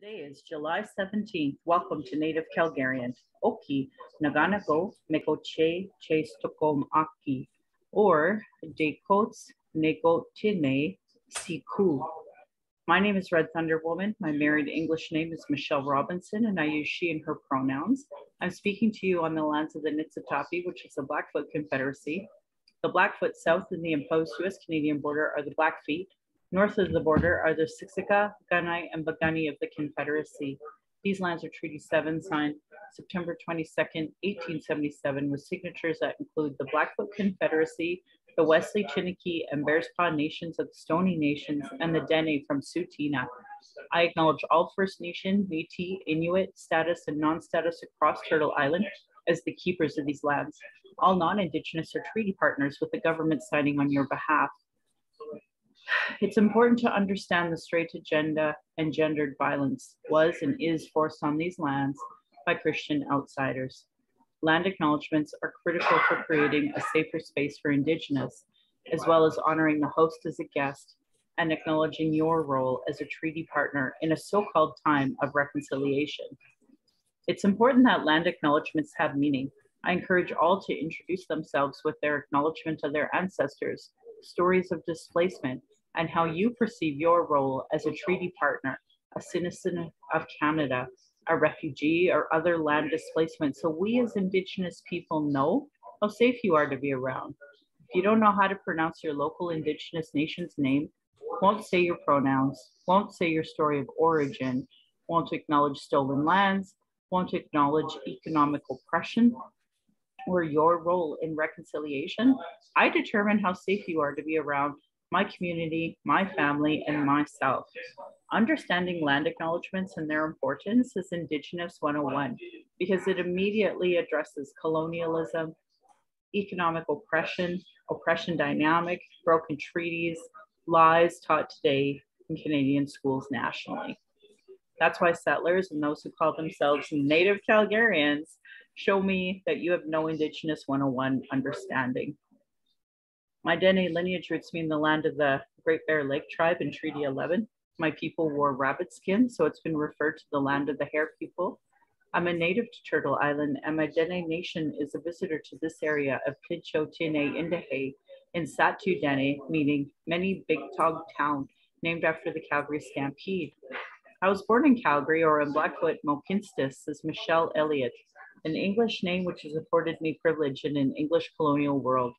Today is July 17th. Welcome to Native Calgarian. Oki, Naganago, Mekoche, Che Stokom Aki, or Dekots Neko Tine Siku. My name is Red Thunder Woman. My married English name is Michelle Robinson, and I use she and her pronouns. I'm speaking to you on the lands of the Niitsitapi, which is the Blackfoot Confederacy. The Blackfoot south in the imposed US-Canadian border are the Blackfeet. North of the border are the Siksika, Gunai, and Bagani of the Confederacy. These lands are Treaty 7 signed September 22nd, 1877, with signatures that include the Blackfoot Confederacy, the Wesley, Chiniki, and Bearspaw Nations of the Stoney Nations, and the Dene from Tsuut'ina. I acknowledge all First Nation, Métis, Inuit, status, and non-status across Turtle Island as the keepers of these lands. All non-Indigenous are treaty partners with the government signing on your behalf. It's important to understand the straight agenda and gendered violence was and is forced on these lands by Christian outsiders. Land acknowledgements are critical for creating a safer space for Indigenous, as well as honoring the host as a guest and acknowledging your role as a treaty partner in a so-called time of reconciliation. It's important that land acknowledgements have meaning. I encourage all to introduce themselves with their acknowledgement of their ancestors, stories of displacement, and how you perceive your role as a treaty partner, a citizen of Canada, a refugee, or other land displacement, so we as Indigenous people know how safe you are to be around. If you don't know how to pronounce your local Indigenous nation's name, won't say your pronouns, won't say your story of origin, won't acknowledge stolen lands, won't acknowledge economic oppression, or your role in reconciliation, I determine how safe you are to be around my community, my family, and myself. Understanding land acknowledgements and their importance is Indigenous 101 because it immediately addresses colonialism, economic oppression, oppression dynamic, broken treaties, lies taught today in Canadian schools nationally. That's why settlers and those who call themselves Native Calgarians show me that you have no Indigenous 101 understanding. My Dene lineage roots me in the land of the Great Bear Lake tribe in Treaty 11. My people wore rabbit skin, so it's been referred to the land of the Hare people. I'm a native to Turtle Island, and my Dene nation is a visitor to this area of Pidcho Tine Indahe in Satu Dene, meaning many big tog town, named after the Calgary Stampede. I was born in Calgary, or in Blackfoot, Mokinstis, as Michelle Elliott, an English name which has afforded me privilege in an English colonial world.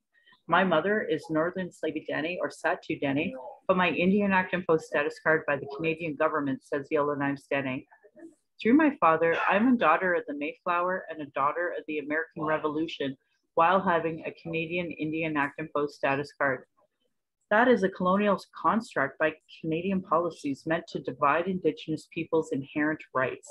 My mother is Northern Slavey Dene or Satu Dene, but my Indian Act imposed status card by the Canadian government says Yellowknives Dene. Through my father, I'm a daughter of the Mayflower and a daughter of the American Revolution while having a Canadian Indian Act imposed status card. That is a colonial construct by Canadian policies meant to divide Indigenous peoples' inherent rights.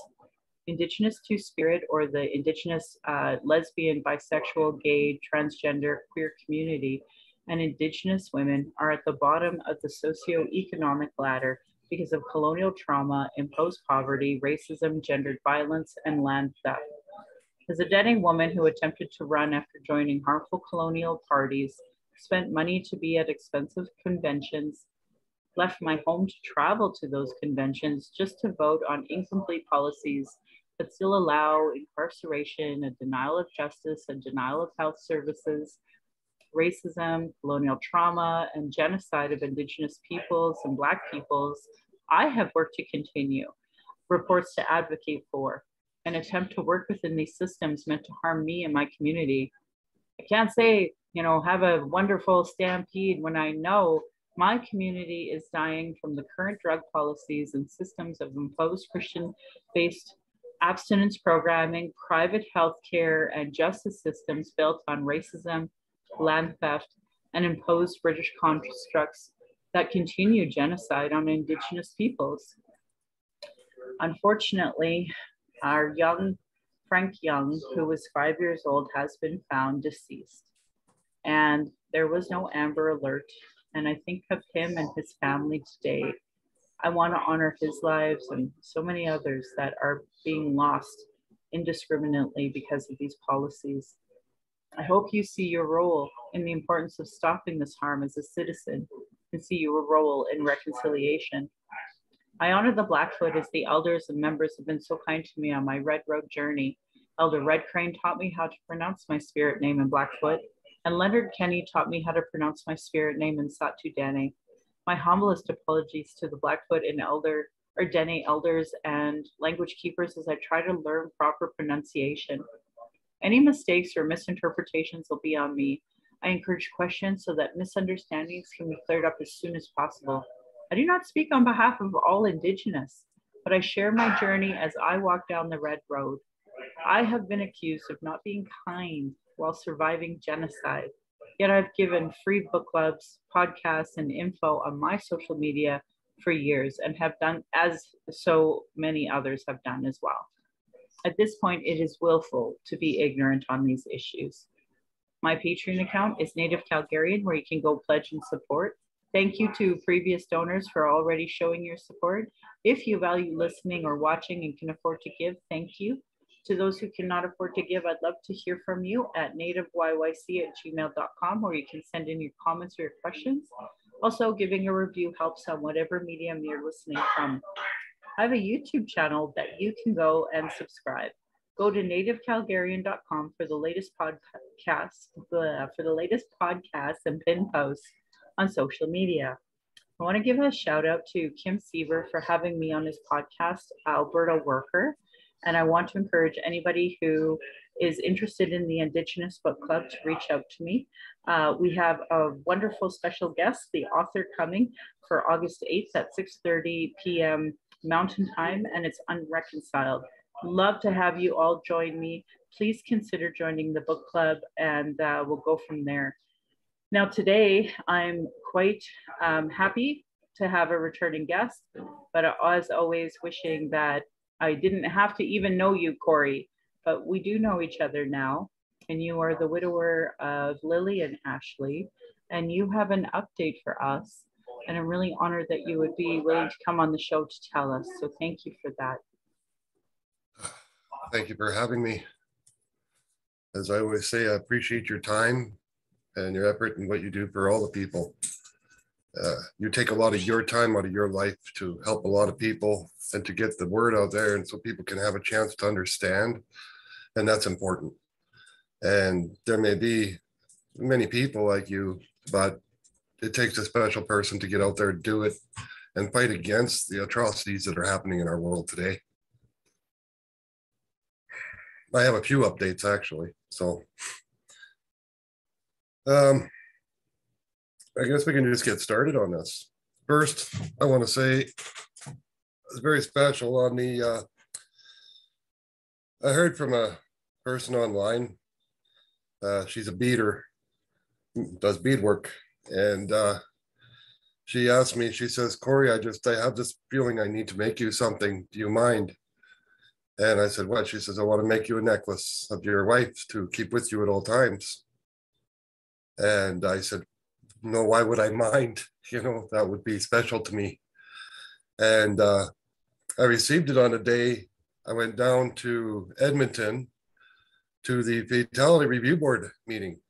Indigenous Two-Spirit, or the Indigenous lesbian, bisexual, gay, transgender, queer community, and Indigenous women are at the bottom of the socioeconomic ladder because of colonial trauma, imposed poverty, racism, gendered violence, and land theft. As a Dene woman who attempted to run after joining harmful colonial parties, spent money to be at expensive conventions, left my home to travel to those conventions just to vote on incomplete policies that still allow incarceration, a denial of justice, a denial of health services, racism, colonial trauma, and genocide of Indigenous peoples and Black peoples, I have worked to continue, reports to advocate for, and attempt to work within these systems meant to harm me and my community. I can't say, have a wonderful stampede when I know my community is dying from the current drug policies and systems of imposed Christian-based abstinence programming, private healthcare, and justice systems built on racism, land theft, and imposed British constructs that continue genocide on Indigenous peoples. Unfortunately, our young Frank Young, who was 5 years old, has been found deceased. And there was no Amber Alert. And I think of him and his family today. I want to honor his lives and so many others that are being lost indiscriminately because of these policies. I hope you see your role in the importance of stopping this harm as a citizen and see your role in reconciliation. I honor the Blackfoot as the elders and members have been so kind to me on my Red Road journey. Elder Red Crane taught me how to pronounce my spirit name in Blackfoot, and Leonard Kenny taught me how to pronounce my spirit name in Satu Dene. My humblest apologies to the Blackfoot and Dene elders and language keepers as I try to learn proper pronunciation. Any mistakes or misinterpretations will be on me. I encourage questions so that misunderstandings can be cleared up as soon as possible. I do not speak on behalf of all Indigenous, but I share my journey as I walk down the Red Road. I have been accused of not being kind while surviving genocide, yet I've given free book clubs, podcasts, and info on my social media for years and have done as so many others have done as well. At this point, it is willful to be ignorant on these issues. My Patreon account is Native Calgarian, where you can go pledge and support. Thank you to previous donors for already showing your support. If you value listening or watching and can afford to give, thank you. To those who cannot afford to give, I'd love to hear from you at nativeyyc@gmail.com, where you can send in your comments or your questions. Also, giving a review helps on whatever medium you're listening from. I have a YouTube channel that you can go and subscribe. Go to nativecalgarian.com for the latest podcasts and pin posts on social media. I want to give a shout out to Kim Siever for having me on his podcast, Alberta Worker. And I want to encourage anybody who is interested in the Indigenous Book Club to reach out to me. We have a wonderful special guest, the author, coming for August 8th at 6:30 p.m. Mountain Time, and it's Unreconciled. Love to have you all join me. Please consider joining the book club, and we'll go from there. Now, today, I'm quite happy to have a returning guest, but as always, wishing that I didn't have to even know you, Cory, but we do know each other now, and you are the widower of Lillian Ashley, and you have an update for us, and I'm really honored that you would be willing to come on the show to tell us, so thank you for that. Thank you for having me. As I always say, I appreciate your time and your effort and what you do for all the people. You take a lot of your time out of your life to help a lot of people and to get the word out there, and so people can have a chance to understand, and that's important. And there may be many people like you, but it takes a special person to get out there and do it and fight against the atrocities that are happening in our world today. I have a few updates, actually. So I guess we can just get started on this. First, I want to say it's very special on the, I heard from a person online. She's a beader, does beadwork. And she asked me, she says, Cory, I have this feeling I need to make you something. Do you mind? And I said, what? She says, I want to make you a necklace of your wife to keep with you at all times. And I said, no, why would I mind? You know, that would be special to me. And I received it on a day I went down to Edmonton to the Fatality Review Board meeting.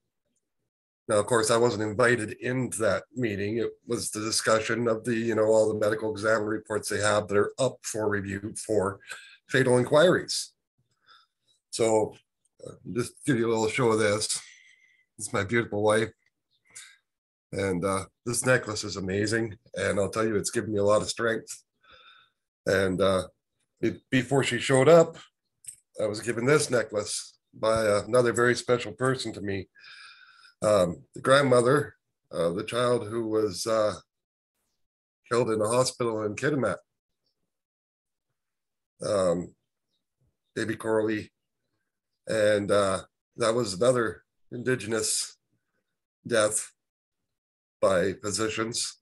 Now, of course, I wasn't invited into that meeting. It was the discussion of the, you know, all the medical exam reports they have that are up for review for fatal inquiries. So just give you a little show of this. This is my beautiful wife. And this necklace is amazing. And I'll tell you, it's given me a lot of strength. And before she showed up, I was given this necklace by another very special person to me. The grandmother of the child who was killed in a hospital in Kitimat. Baby Coralie. And that was another Indigenous death by physicians,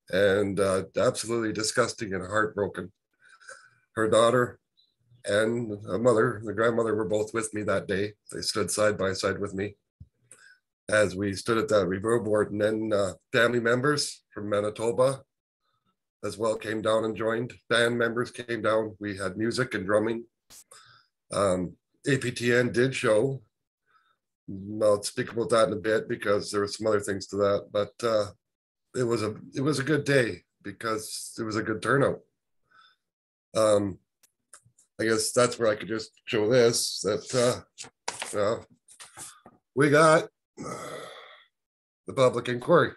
and absolutely disgusting and heartbroken. Her daughter and a mother, the grandmother, were both with me that day. They stood side by side with me as we stood at that review board, and then family members from Manitoba as well came down and joined. Band members came down. We had music and drumming. APTN did show. I'll speak about that in a bit because there were some other things to that, but it was a good day because it was a good turnout. Um, I guess that's where I could just show this, that we got the public inquiry.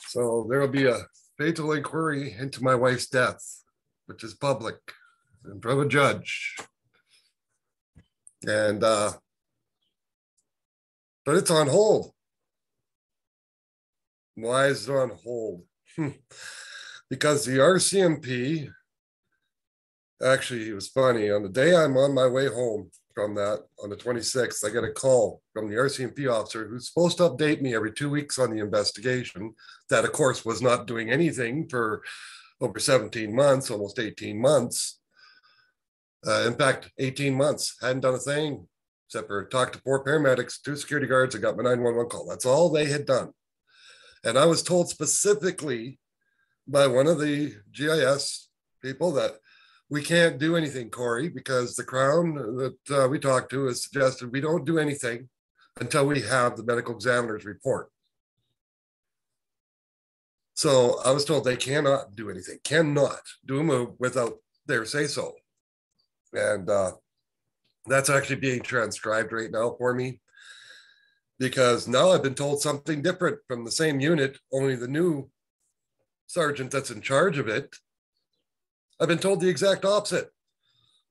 So there will be a fatal inquiry into my wife's death, which is public in front of a judge. And, but it's on hold. Why is it on hold? Because the RCMP, actually, it was funny. On the day I'm on my way home from that, on the 26th, I get a call from the RCMP officer who's supposed to update me every 2 weeks on the investigation. That, of course, was not doing anything for over 17 months, almost 18 months. In fact, 18 months, hadn't done a thing except for talk to 4 paramedics, 2 security guards, and got my 911 call. That's all they had done. And I was told specifically by one of the GIS people that we can't do anything, Cory, because the Crown that we talked to has suggested we don't do anything until we have the medical examiner's report. So I was told they cannot do anything, cannot do a move without their say-so. And that's actually being transcribed right now for me, because now I've been told something different from the same unit, only the new sergeant that's in charge of it. I've been told the exact opposite.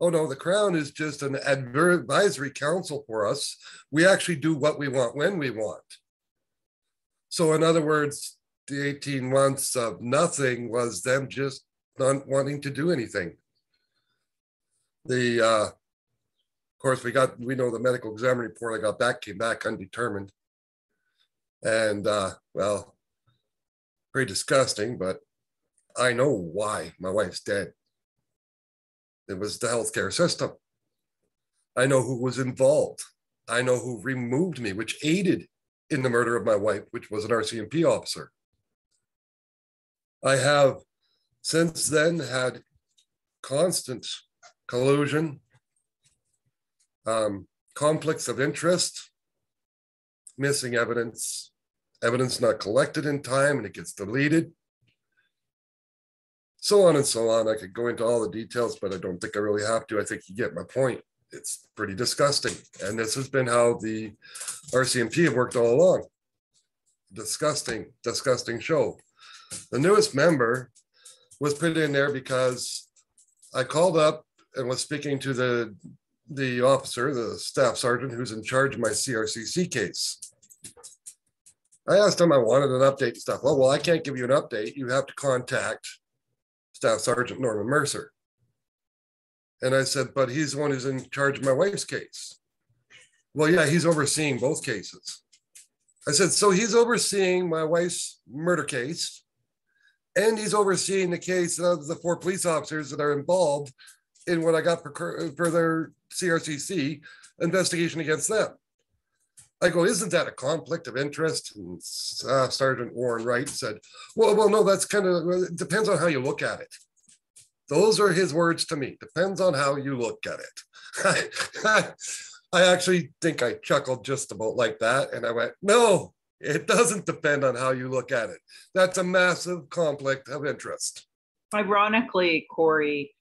Oh no, the Crown is just an advisory council for us. We actually do what we want when we want. So in other words, the 18 months of nothing was them just not wanting to do anything. Of course, we know the medical examiner report I got back came back undetermined. And well, pretty disgusting, but I know why my wife's dead. It was the healthcare system. I know who was involved. I know who removed me, which aided in the murder of my wife, which was an RCMP officer. I have since then had constant collusion, conflicts of interest, missing evidence, evidence not collected in time and it gets deleted, so on and so on. I could go into all the details, but I don't think I really have to. I think you get my point. It's pretty disgusting. And this has been how the RCMP have worked all along. Disgusting, disgusting show. The newest member was put in there because I called up and was speaking to the officer, the staff sergeant who's in charge of my CRCC case. I asked him I wanted an update and stuff. Well, I can't give you an update. You have to contact Staff Sergeant Norman Mercer. And I said, but he's the one who's in charge of my wife's case. Well, yeah, he's overseeing both cases. I said, so he's overseeing my wife's murder case, and he's overseeing the case of the 4 police officers that are involved in what I got for their CRCC investigation against them. I go, isn't that a conflict of interest? And Sergeant Warren Wright said, well, no, that's kind of, it depends on how you look at it. Those are his words to me. Depends on how you look at it. I actually think I chuckled just about like that. And I went, no, it doesn't depend on how you look at it. That's a massive conflict of interest. Ironically, Cory,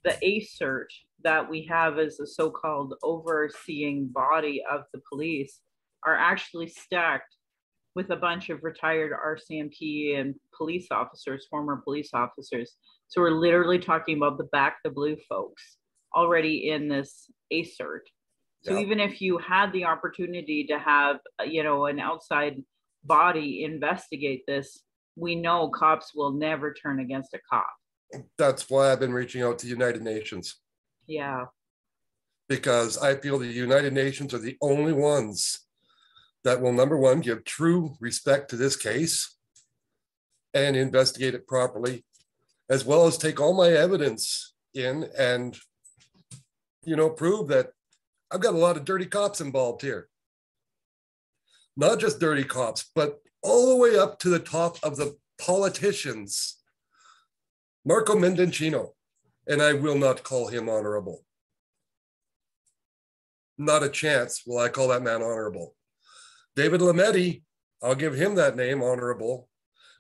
the ACERT that we have as a so-called overseeing body of the police are actually stacked with a bunch of retired RCMP and police officers, former police officers. So we're literally talking about the back the blue folks already in this ACERT. So yep. Even if you had the opportunity to have, an outside body investigate this, we know cops will never turn against a cop. That's why I've been reaching out to the United Nations. Yeah. Because I feel the United Nations are the only ones that will, number one, give true respect to this case and investigate it properly, as well as take all my evidence in and, prove that I've got a lot of dirty cops involved here. Not just dirty cops, but all the way up to the top of the politicians. Marco Mendoncino, and I will not call him honorable. Not a chance will I call that man honorable. David Lametti, I'll give him that name, honorable,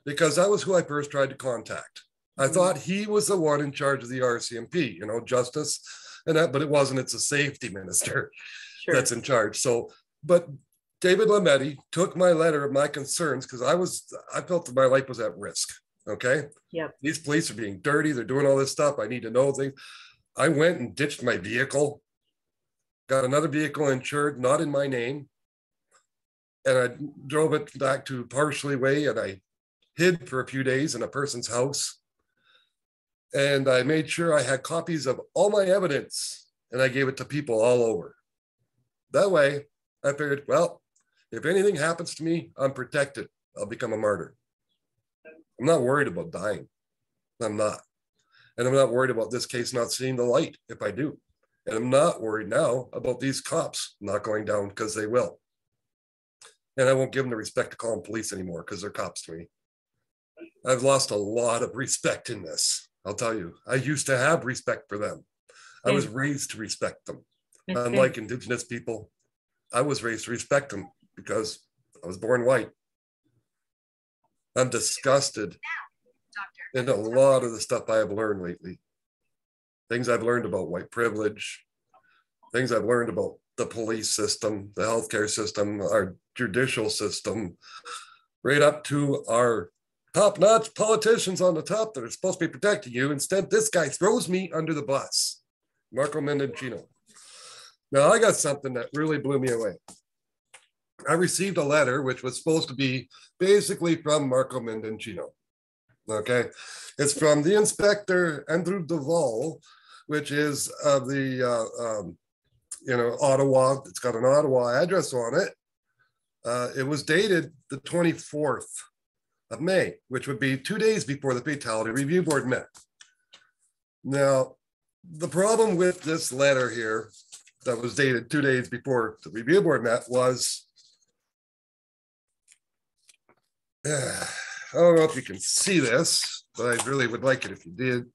because that was who I first tried to contact. I thought he was the one in charge of the RCMP, you know, justice and that, but it wasn't. It's a safety minister that's in charge. So, but David Lametti took my letter of my concerns because I felt that my life was at risk. Okay. Yep. These police are being dirty. They're doing all this stuff. I need to know things. I went and ditched my vehicle, got another vehicle insured, not in my name. And I drove it back to Parsley Way and I hid for a few days in a person's house. And I made sure I had copies of all my evidence and I gave it to people all over. That way, I figured, well, if anything happens to me, I'm protected. I'll become a martyr. I'm not worried about dying. I'm not. And I'm not worried about this case not seeing the light if I do. And I'm not worried now about these cops not going down because they will. And I won't give them the respect to call them police anymore because they're cops to me. I've lost a lot of respect in this. I'll tell you, I used to have respect for them. I was raised to respect them. Unlike Indigenous people, I was raised to respect them because I was born white. I'm disgusted in a lot of the stuff I have learned lately. Things I've learned about white privilege, things I've learned about the police system, the healthcare system, our judicial system, right up to our top-notch politicians on the top that are supposed to be protecting you. Instead, this guy throws me under the bus, Marco Mendocino. Now, I got something that really blew me away. I received a letter which was supposed to be basically from Marco Mendocino. Okay, it's from the inspector Andrew Duval, which is of the Ottawa. It's got an Ottawa address on it. It was dated the 24th of May, which would be 2 days before the Fatality Review Board met. Now, the problem with this letter here that was dated 2 days before the review board met was, I don't know if you can see this, but I really would like it if you did.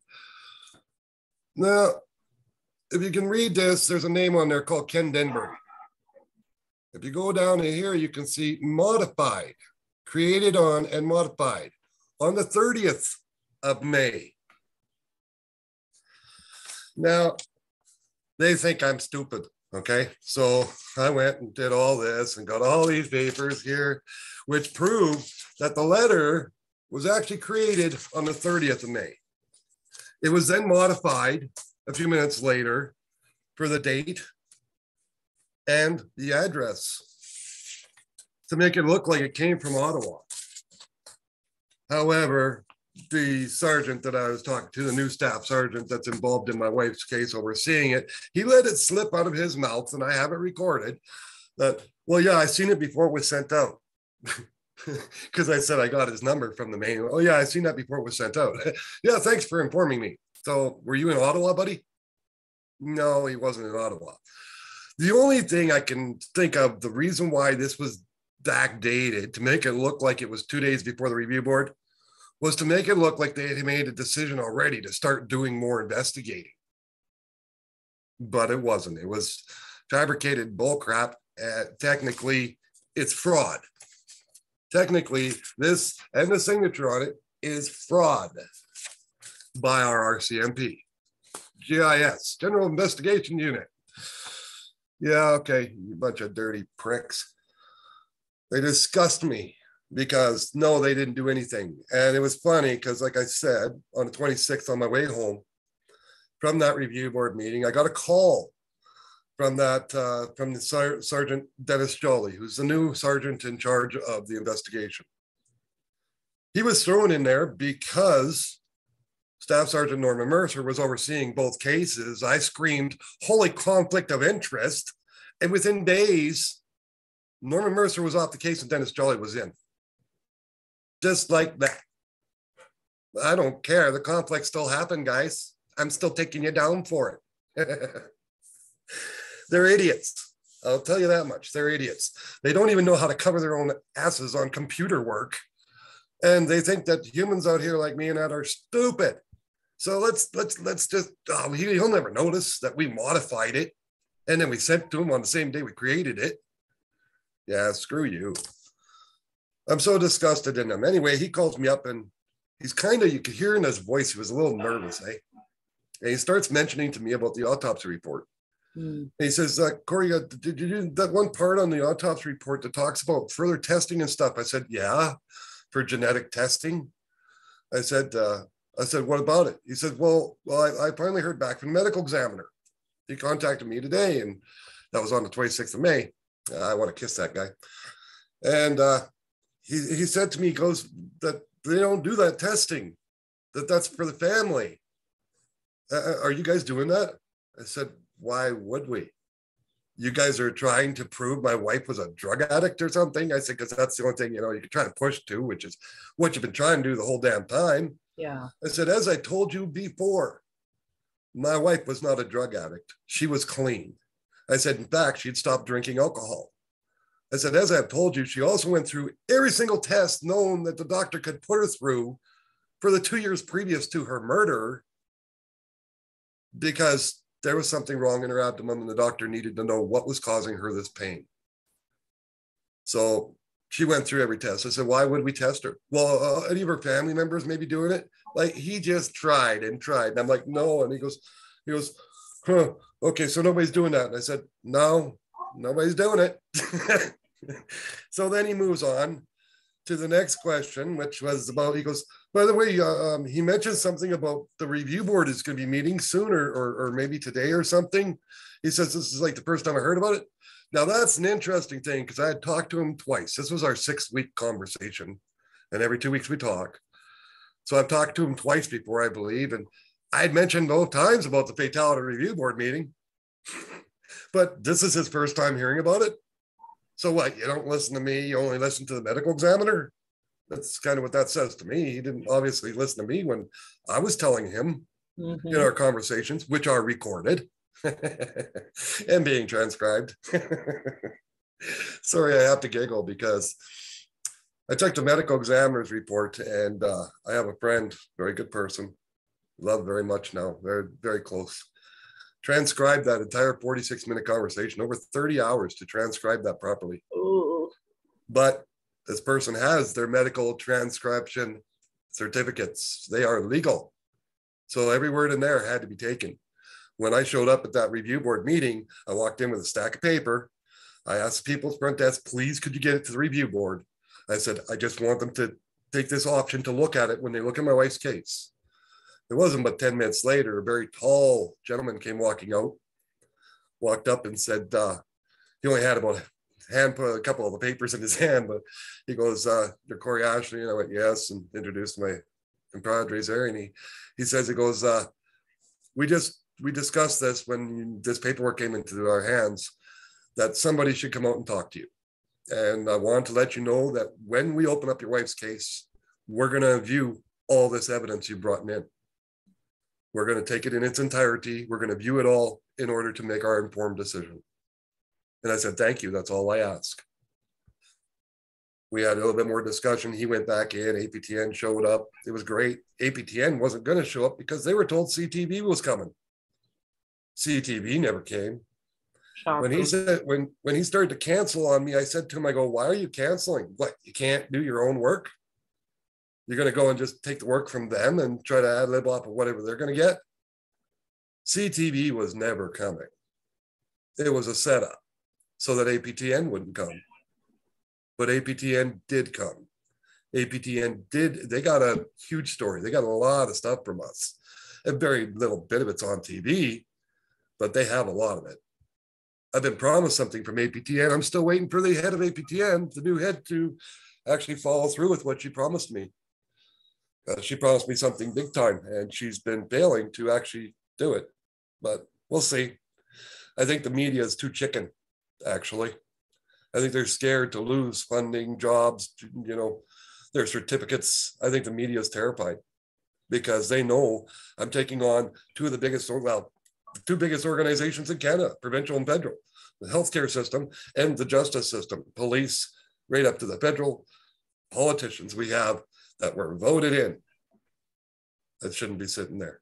Now, if you can read this, there's a name on there called Ken Denbury. If you go down to here, you can see modified, created on and modified on the 30th of May. Now, they think I'm stupid, okay? So I went and did all this and got all these papers here, which prove that the letter was actually created on the 30th of May. It was then modified a few minutes later for the date and the address to make it look like it came from Ottawa. However, the sergeant that I was talking to, the new staff sergeant that's involved in my wife's case overseeing it, he let it slip out of his mouth, and I have it recorded, that, well, yeah, I seen it before it was sent out. Because I said I got his number from the main. Oh, yeah, I seen that before it was sent out. Yeah, thanks for informing me. So were you in Ottawa, buddy? No, he wasn't in Ottawa. The only thing I can think of, the reason why this was backdated to make it look like it was 2 days before the review board, was to make it look like they had made a decision already to start doing more investigating. But it wasn't. It was fabricated bullcrap. Technically, it's fraud. Technically, this and the signature on it is fraud by our RCMP. GIS, General Investigation Unit. Yeah, okay, you bunch of dirty pricks. They disgust me because no, they didn't do anything. And it was funny because, like I said, on the 26th on my way home from that review board meeting, I got a call from the Sergeant Dennis Jolly, who's the new sergeant in charge of the investigation. He was thrown in there because Staff Sergeant Norman Mercer was overseeing both cases. I screamed, holy conflict of interest. And within days, Norman Mercer was off the case and Dennis Jolly was in. Just like that. I don't care. The conflict still happened, guys. I'm still taking you down for it. They're idiots. I'll tell you that much. They're idiots. They don't even know how to cover their own asses on computer work. And they think that humans out here like me and that are stupid. So let's just, he'll never notice that we modified it. And then we sent it to him on the same day we created it. Yeah, screw you. I'm so disgusted in him. Anyway, he calls me up and he's kind of, you could hear in his voice, he was a little nervous, eh? And he starts mentioning to me about the autopsy report. And he says, Cory, did you do that one part on the autopsy report that talks about further testing and stuff? I said, yeah, for genetic testing. I said, what about it? He said, well, I finally heard back from the medical examiner. He contacted me today, and that was on the 26th of May. I want to kiss that guy. And he said to me, he goes, that they don't do that testing, that's for the family. Are you guys doing that? I said, why would we? You guys are trying to prove my wife was a drug addict or something? I said, because that's the only thing, you can try to push to, which is what you've been trying to do the whole damn time. Yeah. I said, as I told you before, my wife was not a drug addict. She was clean. I said, in fact, she'd stopped drinking alcohol. I said, as I've told you, she also went through every single test known that the doctor could put her through for the 2 years previous to her murder, because there was something wrong in her abdomen and the doctor needed to know what was causing her this pain. So she went through every test. I said, why would we test her? Well, any of her family members may be doing it. Like, he just tried and tried. And I'm like, no. And he goes, huh, okay, so nobody's doing that. And I said, no, nobody's doing it. So then he moves on to the next question, which was about, he goes, by the way, he mentioned something about the review board is going to be meeting soon, or maybe today or something. He says, this is like the first time I heard about it. Now that's an interesting thing, because I had talked to him twice. This was our 6-week conversation, and every 2 weeks we talk. So I've talked to him twice before, I believe. And I had mentioned both times about the fatality review board meeting, but this is his first time hearing about it. So what, you don't listen to me, you only listen to the medical examiner? That's kind of what that says to me. He didn't obviously listen to me when I was telling him in our conversations, which are recorded and being transcribed. Sorry, I have to giggle because I took the medical examiner's report, and I have a friend, very good person, love very much now, very, very close. Transcribed that entire 46-minute conversation, over 30 hours to transcribe that properly. Ooh. But this person has their medical transcription certificates. They are legal. So every word in there had to be taken. When I showed up at that review board meeting, I walked in with a stack of paper. I asked the people at the front desk, please, could you get it to the review board? I said, I just want them to take this option to look at it when they look at my wife's case. It wasn't but 10 minutes later, a very tall gentleman came walking out, walked up and said, he only had about a couple of the papers in his hand, but he goes, you're Cory Ashley? And I went, yes, and introduced my compadres there. And he says, he goes, we discussed this when this paperwork came into our hands, that somebody should come out and talk to you. And I want to let you know that when we open up your wife's case, we're going to view all this evidence you brought in. We're going to take it in its entirety. We're going to view it all in order to make our informed decision. And I said, thank you. That's all I ask. We had a little bit more discussion. He went back in. APTN showed up. It was great. APTN wasn't going to show up because they were told CTV was coming. CTV never came. When he said, when he started to cancel on me, I said to him, I go, why are you canceling? What, you can't do your own work? You're going to go and just take the work from them and try to ad lib off of whatever they're going to get? CTV was never coming. It was a setup so that APTN wouldn't come. But APTN did come. APTN did, they got a huge story. They got a lot of stuff from us. A very little bit of it's on TV, but they have a lot of it. I've been promised something from APTN. I'm still waiting for the head of APTN, the new head, to actually follow through with what she promised me. She promised me something big time, and she's been failing to actually do it. But we'll see. I think the media is too chicken, actually. I think they're scared to lose funding, jobs, their certificates. I think the media is terrified because they know I'm taking on two biggest organizations in Canada, provincial and federal, the healthcare system and the justice system, police, right up to the federal politicians we have that were voted in that shouldn't be sitting there.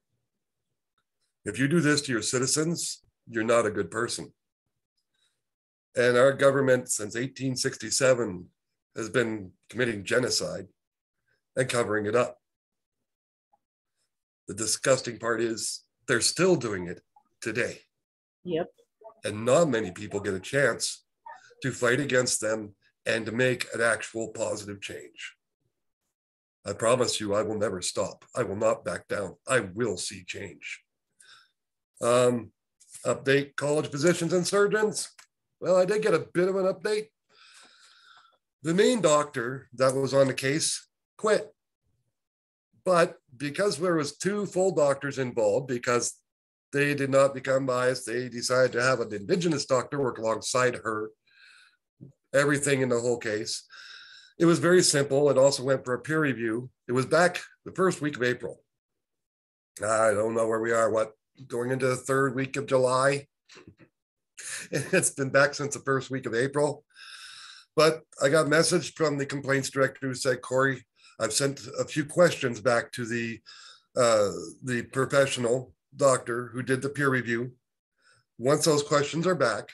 If you do this to your citizens, you're not a good person. And our government since 1867 has been committing genocide and covering it up. The disgusting part is they're still doing it today. Yep. And not many people get a chance to fight against them and to make an actual positive change. I promise you, I will never stop. I will not back down. I will see change. Update college physicians and surgeons. Well, I did get a bit of an update. The main doctor that was on the case quit. But because there was 2 full doctors involved, because they did not become biased, they decided to have an Indigenous doctor work alongside her, everything in the whole case. It was very simple. It also went for a peer review. It was back the first week of April. I don't know where we are, going into the 3rd week of July. It's been back since the first week of April. But I got a message from the complaints director who said, Cory, I've sent a few questions back to the professional doctor who did the peer review. Once those questions are back,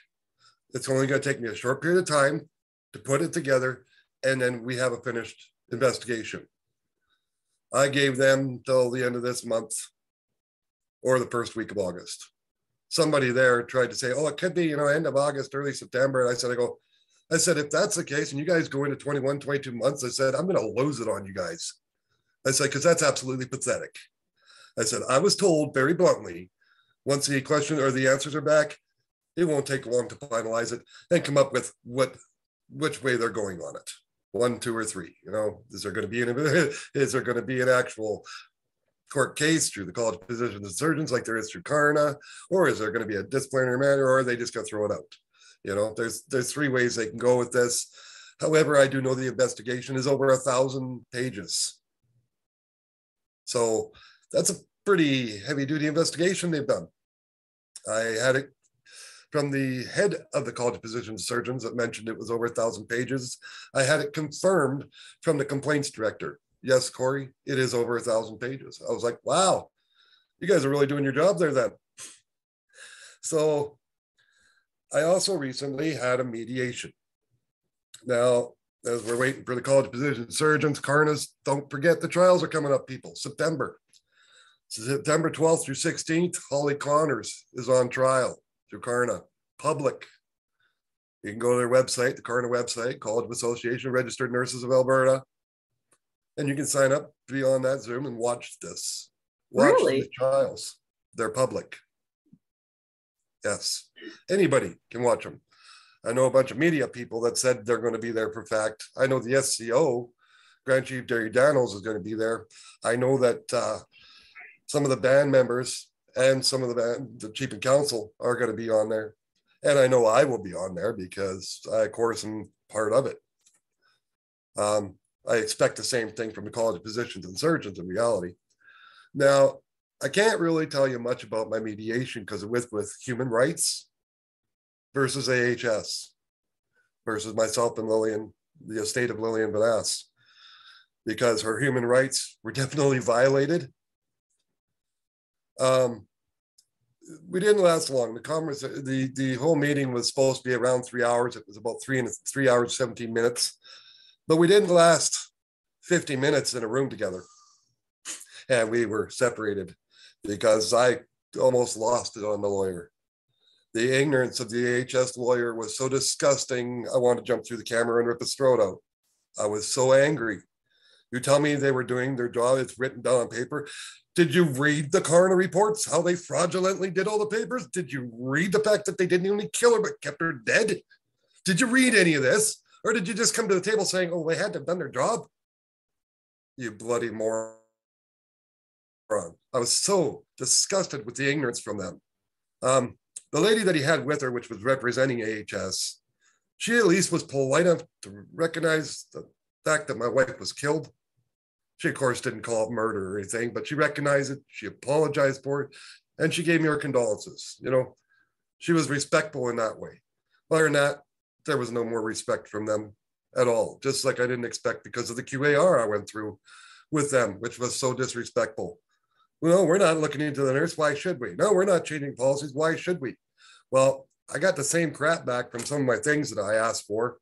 it's only going to take me a short period of time to put it together, and then we have a finished investigation. I gave them till the end of this month or the first week of August. Somebody there tried to say, oh, it could be, end of August, early September. And I said, if that's the case and you guys go into 21, 22 months, I said, I'm going to lose it on you guys. I said, because that's absolutely pathetic. I said, I was told very bluntly, once the question or the answers are back, it won't take long to finalize it and come up with which way they're going on it. 1, 2, or 3. Is there going to be an actual court case through the College of Physicians and Surgeons like there is through CARNA, or is there going to be a disciplinary matter, or are they just going to throw it out? There's 3 ways they can go with this. However, I do know the investigation is over 1,000 pages. So that's a pretty heavy duty investigation they've done. I had it from the head of the College of Physicians and Surgeons that mentioned it was over 1,000 pages. I had it confirmed from the complaints director. Yes, Cory, it is over 1,000 pages. I was like, wow, you guys are really doing your job there then. So I also recently had a mediation. Now, as we're waiting for the College of Physicians and Surgeons, CARNA's, don't forget the trials are coming up, people. September 12th through 16th, Holly Connors is on trial through CARNA, public. You can go to their website, the CARNA website, College of Association of Registered Nurses of Alberta, and you can sign up to be on that Zoom and watch this. Watch these trials. They're public. Yes, anybody can watch them. I know a bunch of media people that said they're going to be there for fact. I know the SCO, Grand Chief Derry Daniels, is going to be there. I know that some of the band members and some of the chief and council are going to be on there. And I know I will be on there because I, of course, am part of it. I expect the same thing from the College of Physicians and Surgeons in reality. Now, I can't really tell you much about my mediation because with human rights versus AHS versus myself and Lillian, the estate of Lillian Vanasse, because her human rights were definitely violated. We didn't last long. The whole meeting was supposed to be around 3 hours. It was about 3 hours, 17 minutes, but we didn't last 50 minutes in a room together. And we were separated because I almost lost it on the lawyer. The ignorance of the AHS lawyer was so disgusting. I wanted to jump through the camera and rip his throat out. I was so angry. You tell me they were doing their job. It's written down on paper. Did you read the coroner reports, how they fraudulently did all the papers? Did you read the fact that they didn't only kill her, but kept her dead? Did you read any of this? Or did you just come to the table saying, oh, they had to have done their job? You bloody moron. I was so disgusted with the ignorance from them. The lady that he had with her, which was representing AHS, she at least was polite enough to recognize the fact that my wife was killed. She, of course, didn't call it murder or anything, but she recognized it. She apologized for it, and she gave me her condolences. She was respectful in that way. Other than that, there was no more respect from them at all, just like I didn't expect because of the QAR I went through with them, which was so disrespectful. No, we're not looking into the nurse. Why should we? No, we're not changing policies. Why should we? Well, I got the same crap back from some of my things that I asked for.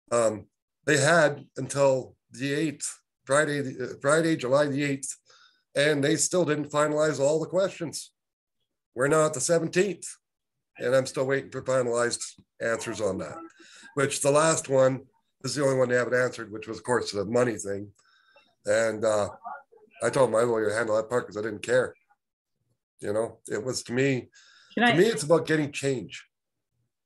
They had until the 8th, Friday, July the 8th, and they still didn't finalize all the questions. We're now at the 17th, and I'm still waiting for finalized answers on that, which the last one is the only one they haven't answered, which was, of course, the money thing. And I told my lawyer to handle that part because I didn't care. You know, it was to me, it's about getting change.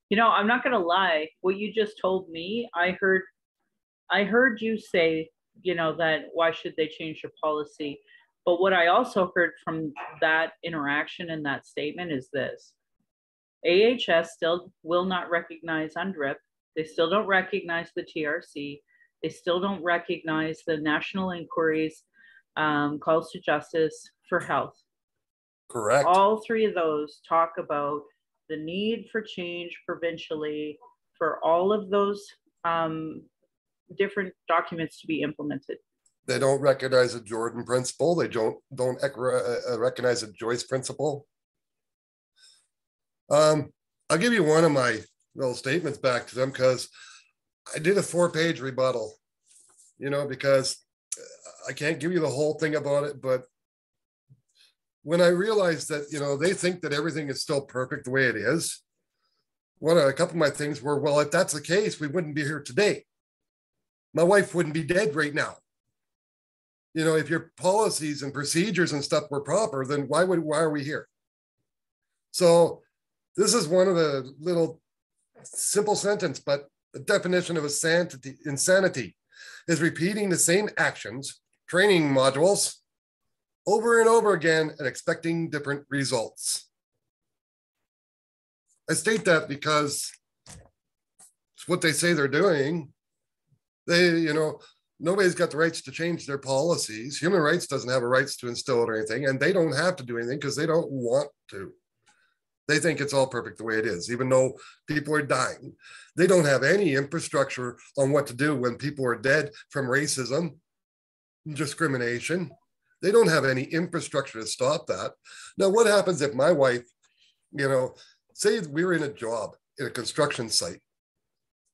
You know, I'm not going to lie. What you just told me, I heard you say, you know, that why should they change their policy? But what I also heard from that interaction and that statement is this: AHS still will not recognize UNDRIP. They still don't recognize the TRC. They still don't recognize the national inquiries, calls to justice for health. Correct. All three of those talk about the need for change provincially for all of those different documents to be implemented. They don't recognize the Jordan principle. They don't recognize the Joyce principle. I'll give you one of my little statements back to them because I did a 4-page rebuttal, you know, because I can't give you the whole thing about it, but when I realized that, you know, they think that everything is still perfect the way it is, a couple of my things were, well, if that's the case, we wouldn't be here today. My wife wouldn't be dead right now. You know, if your policies and procedures and stuff were proper, then why are we here? So this is one of the little simple sentence, but the definition of insanity is repeating the same actions, training modules over and over again and expecting different results. I state that because it's what they say they're doing. They, you know, nobody's got the rights to change their policies. Human rights doesn't have a rights to instill it or anything, and they don't have to do anything because they don't want to. They think it's all perfect the way it is, even though people are dying. They don't have any infrastructure on what to do when people are dead from racism, discrimination. They don't have any infrastructure to stop that. Now, what happens if my wife, you know, say we were in a job in a construction site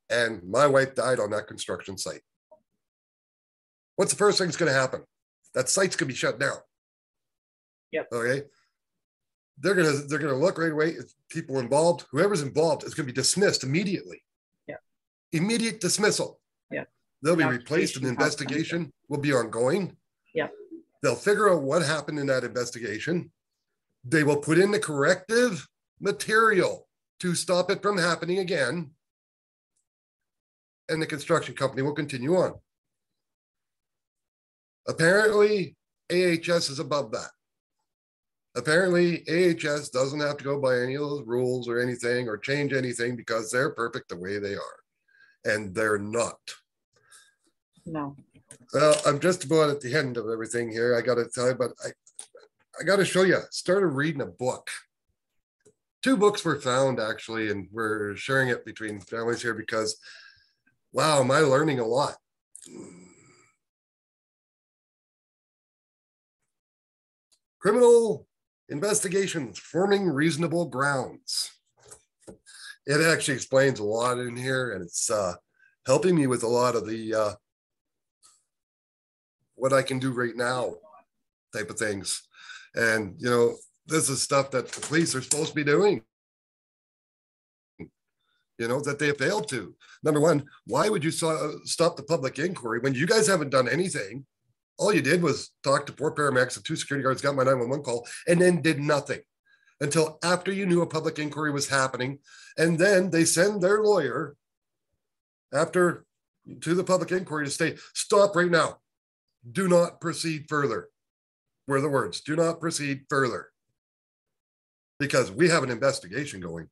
and my wife died on that construction site? What's the first thing that's going to happen? That site's going to be shut down. Yep. Okay. They're gonna look right away at people involved. Whoever's involved is going to be dismissed immediately. Yeah. Immediate dismissal. Yeah. They'll be replaced, and the investigation will be ongoing. Yeah. They'll figure out what happened in that investigation. They will put in the corrective material to stop it from happening again. And the construction company will continue on. Apparently, AHS is above that. Apparently, AHS doesn't have to go by any of those rules or anything or change anything because they're perfect the way they are. And they're not. No. Well, I'm just about at the end of everything here. I got to tell you, but I got to show you. I started reading a book. 2 books were found, actually, and we're sharing it between families here because, wow, am I learning a lot. Criminal Investigations, Forming Reasonable Grounds. It actually explains a lot in here, and it's helping me with a lot of the what I can do right now type of things. And, you know, this is stuff that the police are supposed to be doing, you know, that they have failed to. Number one, why would you stop the public inquiry when you guys haven't done anything? All you did was talk to 4 paramedics and 2 security guards, got my 911 call, and then did nothing until after you knew a public inquiry was happening. And then they send their lawyer to the public inquiry to say, stop right now. Do not proceed further. Were the words, do not proceed further. Because we have an investigation going.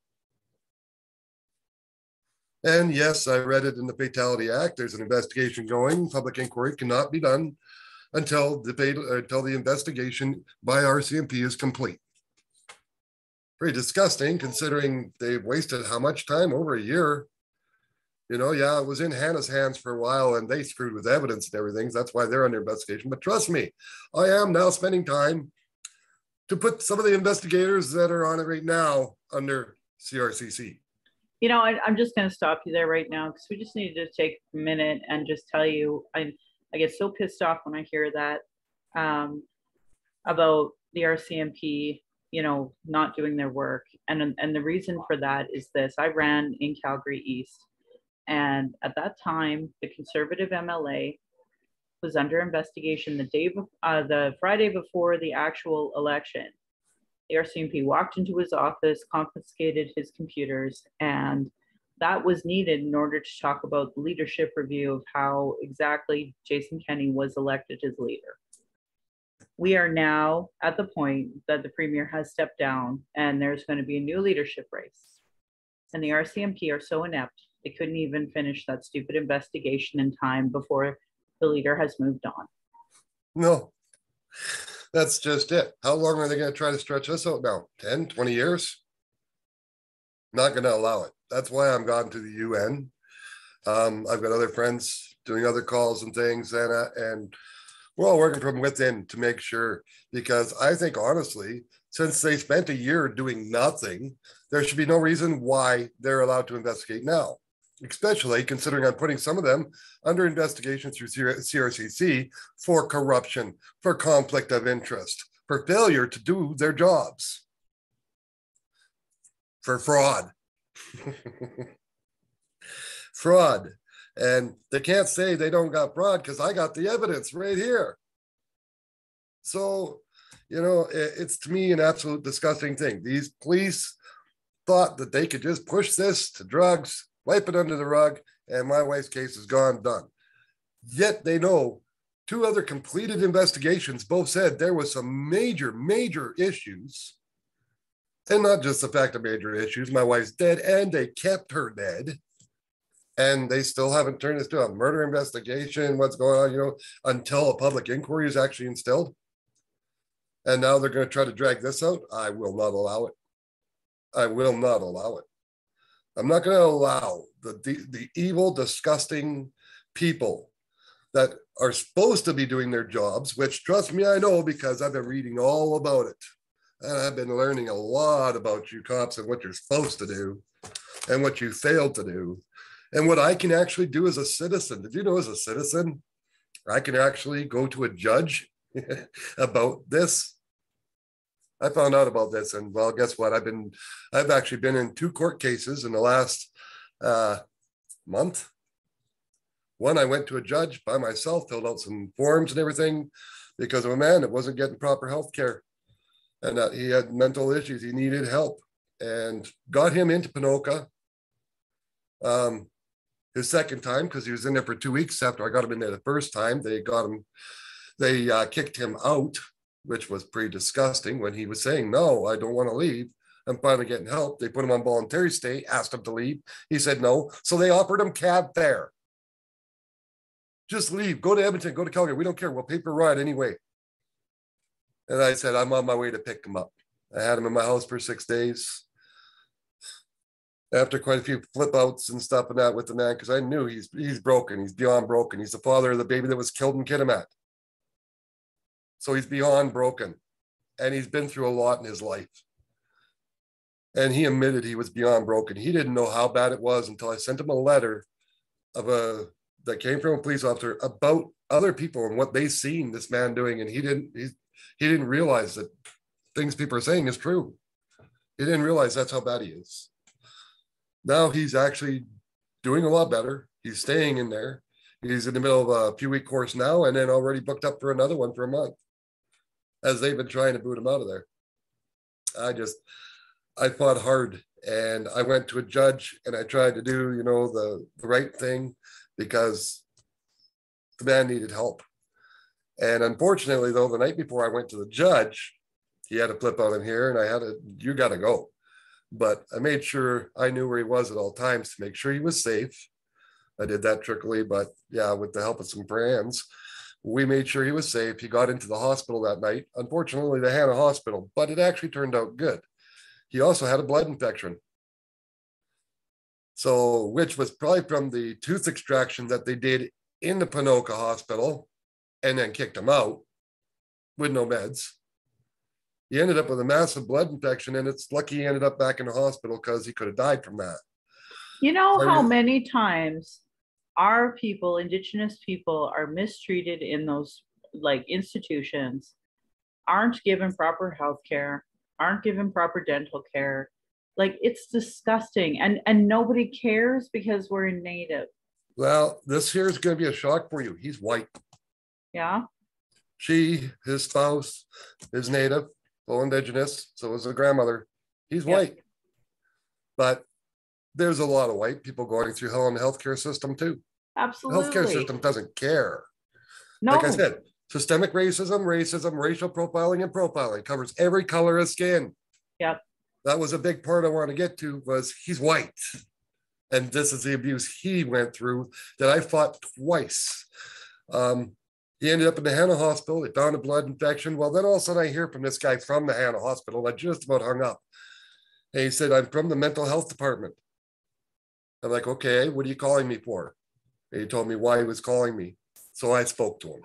And yes, I read it in the Fatality Act. There's an investigation going. Public inquiry cannot be done until the investigation by RCMP is complete. Pretty disgusting considering they've wasted how much time? Over a year. You know, yeah, it was in Hannah's hands for a while and they screwed with evidence and everything. So that's why they're under investigation. But trust me, I am now spending time to put some of the investigators that are on it right now under CRCC. You know, I'm just going to stop you there right now because we just need to take a minute and just tell you, I get so pissed off when I hear that. about the RCMP, not doing their work. And the reason for that is this. I ran in Calgary East, and at that time, the Conservative MLA was under investigation the Friday before the actual election. The RCMP walked into his office, confiscated his computers, and that was needed in order to talk about the leadership review of how exactly Jason Kenney was elected as leader. We are now at the point that the premier has stepped down and there's going to be a new leadership race. And the RCMP are so inept, they couldn't even finish that stupid investigation in time before the leader has moved on. No, that's just it. How long are they going to try to stretch us out now? 10, 20 years? Not going to allow it. That's why I'm gone to the UN. I've got other friends doing other calls and things, and we're all working from within to make sure, because I think, honestly, since they spent a year doing nothing, there should be no reason why they're allowed to investigate now, especially considering I'm putting some of them under investigation through CRCC for corruption, for conflict of interest, for failure to do their jobs, for fraud. Fraud. And they can't say they don't got fraud because I got the evidence right here. So, it's to me an absolute disgusting thing. These police thought that they could just push this to drugs, wipe it under the rug, and my wife's case is gone, done. Yet they know 2 other completed investigations both said there was some major, major issues. And not just the fact of major issues. My wife's dead and they kept her dead. And they still haven't turned this to a murder investigation, what's going on, until a public inquiry is actually instilled. And now they're going to try to drag this out. I will not allow it. I will not allow it. I'm not going to allow the evil, disgusting people that are supposed to be doing their jobs, which, trust me, I know, because I've been reading all about it. And I've been learning a lot about you cops and what you're supposed to do and what you failed to do and what I can actually do as a citizen. Did you know, as a citizen, I can actually go to a judge about this? I found out about this, and well, guess what? I've actually been in 2 court cases in the last month. One, I went to a judge by myself, filled out some forms and everything because of a man that wasn't getting proper health care. And that he had mental issues. He needed help, and got him into Ponoka. His second time, because he was in there for 2 weeks after I got him in there the first time, they kicked him out, which was pretty disgusting when he was saying, no, I don't want to leave. I'm finally getting help. They put him on voluntary stay, asked him to leave. He said no. So they offered him cab fare. Just leave, go to Edmonton, go to Calgary. We don't care. We'll pay for a ride anyway. And I said, I'm on my way to pick him up. I had him in my house for 6 days. After quite a few flip outs and stuff and that with the man, because I knew he's broken. He's beyond broken. He's the father of the baby that was killed in Kitimat. So he's beyond broken. And he's been through a lot in his life. And he admitted he was beyond broken. He didn't know how bad it was until I sent him a letter that came from a police officer about other people and what they seen this man doing. And he didn't realize that things people are saying is true. He didn't realize that's how bad he is. Now he's actually doing a lot better. He's staying in there. He's in the middle of a few-week course now and then already booked up for another one for a month as they've been trying to boot him out of there. I fought hard, and I went to a judge and I tried to do, the right thing because the man needed help. And unfortunately, though, the night before I went to the judge, he had a flip out in here and you got to go. But I made sure I knew where he was at all times to make sure he was safe. I did that trickily, but yeah, with the help of some friends, we made sure he was safe. He got into the hospital that night. Unfortunately, they had a hospital, but it actually turned out good. He also had a blood infection. So, which was probably from the tooth extraction that they did in the Ponoka hospital and then kicked him out with no meds. He ended up with a massive blood infection, and it's lucky he ended up back in the hospital because he could have died from that. You know how many times our people, Indigenous people, are mistreated in those institutions, aren't given proper health care, aren't given proper dental care. Like it's disgusting. And nobody cares because we're a native. Well, this here is going to be a shock for you. He's white. Yeah. She, his spouse, is native, full indigenous. So is the grandmother. He's white. But there's a lot of white people going through hell in the healthcare system too. Absolutely. The healthcare system doesn't care. No. Like I said, systemic racism, racial profiling, and profiling covers every color of skin. Yep. That was a big part I want to get to was he's white. And this is the abuse he went through that I fought twice. He ended up in the Hannah Hospital. They found a blood infection. Well, then all of a sudden I hear from this guy from the Hannah Hospital. I just about hung up. And he said, I'm from the mental health department. I'm like, okay, what are you calling me for? And he told me why he was calling me. So I spoke to him.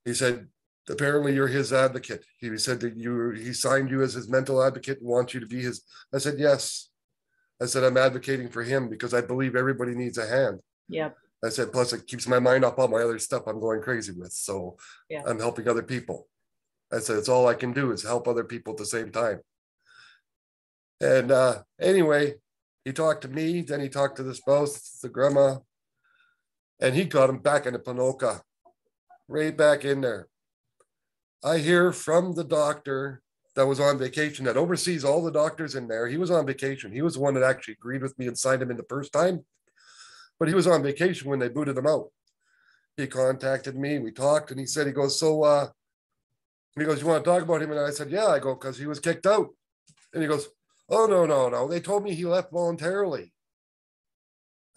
He said, apparently you're his advocate. He said that he signed you as his mental advocate and wants you to be his. I said, yes. I said, I'm advocating for him because I believe everybody needs a hand. Yep. I said, plus it keeps my mind off all my other stuff I'm going crazy with. So yeah. I'm helping other people. I said, it's all I can do is help other people at the same time. And anyway, he talked to me, then he talked to the spouse, the grandma, and he got him back into Ponoka, right back in there. I hear from the doctor that was on vacation that oversees all the doctors in there. He was on vacation. He was the one that actually agreed with me and signed him in the first time, but he was on vacation when they booted him out. He contacted me, we talked, and he said, he goes, you want to talk about him? And I said, yeah. I go, because he was kicked out. And he goes, oh, no. They told me he left voluntarily.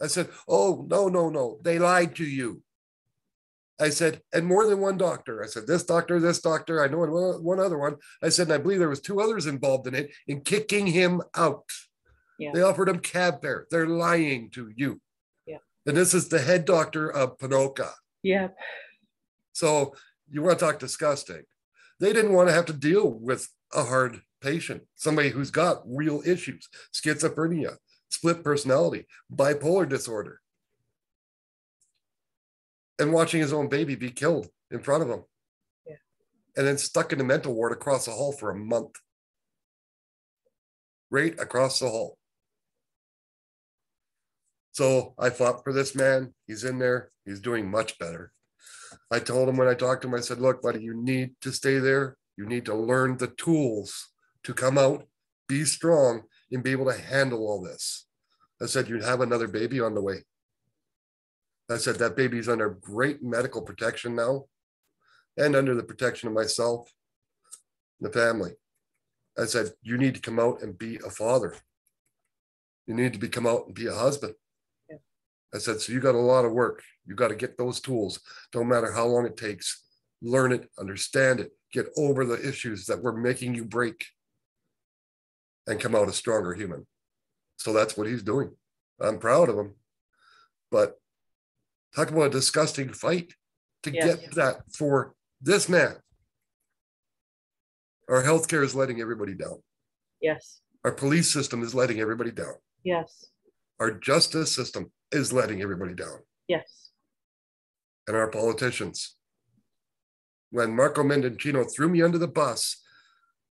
I said, oh, no. They lied to you. I said, and more than one doctor. I said, this doctor, I know one other one. I said, and I believe there was two others involved in it, in kicking him out. Yeah. They offered him cab fare. They're lying to you. Yeah. And this is the head doctor of Ponoka. Yeah. So you want to talk disgusting. They didn't want to have to deal with a hard patient, somebody who's got real issues, schizophrenia, split personality, bipolar disorder, and watching his own baby be killed in front of him. Yeah. And then stuck in the mental ward across the hall for a month. Right across the hall. So I fought for this man. He's in there. He's doing much better. I told him when I talked to him, I said, look, buddy, you need to stay there. You need to learn the tools to come out, be strong, and be able to handle all this. I said, you have another baby on the way. I said, that baby's under great medical protection now and under the protection of myself and the family. I said, you need to come out and be a father. You need to come out and be a husband. Yeah. I said, so you got a lot of work. You got to get those tools. Don't matter how long it takes. Learn it, understand it, get over the issues that were making you break and come out a stronger human. So that's what he's doing. I'm proud of him. But talk about a disgusting fight to get that for this man. Our healthcare is letting everybody down. Yes. Our police system is letting everybody down. Yes. Our justice system is letting everybody down. Yes. And our politicians. When Marco Mendocino threw me under the bus,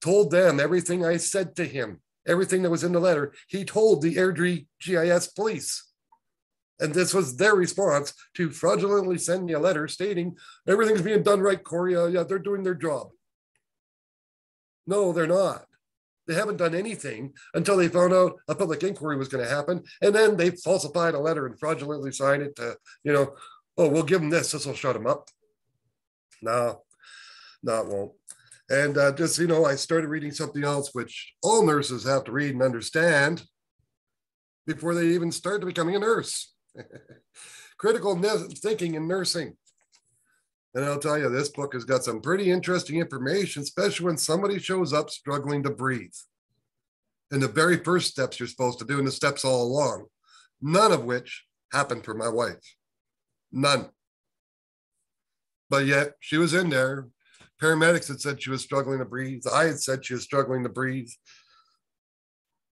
told them everything I said to him, everything that was in the letter, he told the Airdrie GIS police. And this was their response to fraudulently send me a letter stating everything's being done right, Cory. Yeah, they're doing their job. No, they're not. They haven't done anything until they found out a public inquiry was going to happen. And then they falsified a letter and fraudulently signed it to, oh, we'll give them this. This will shut them up. No, it won't. And I started reading something else, which all nurses have to read and understand before they even start to becoming a nurse. Critical thinking in nursing. And I'll tell you, this book has got some pretty interesting information, especially when somebody shows up struggling to breathe. And the very first steps you're supposed to do, and the steps all along, none of which happened for my wife. None. But yet she was in there. Paramedics had said she was struggling to breathe. I had said she was struggling to breathe.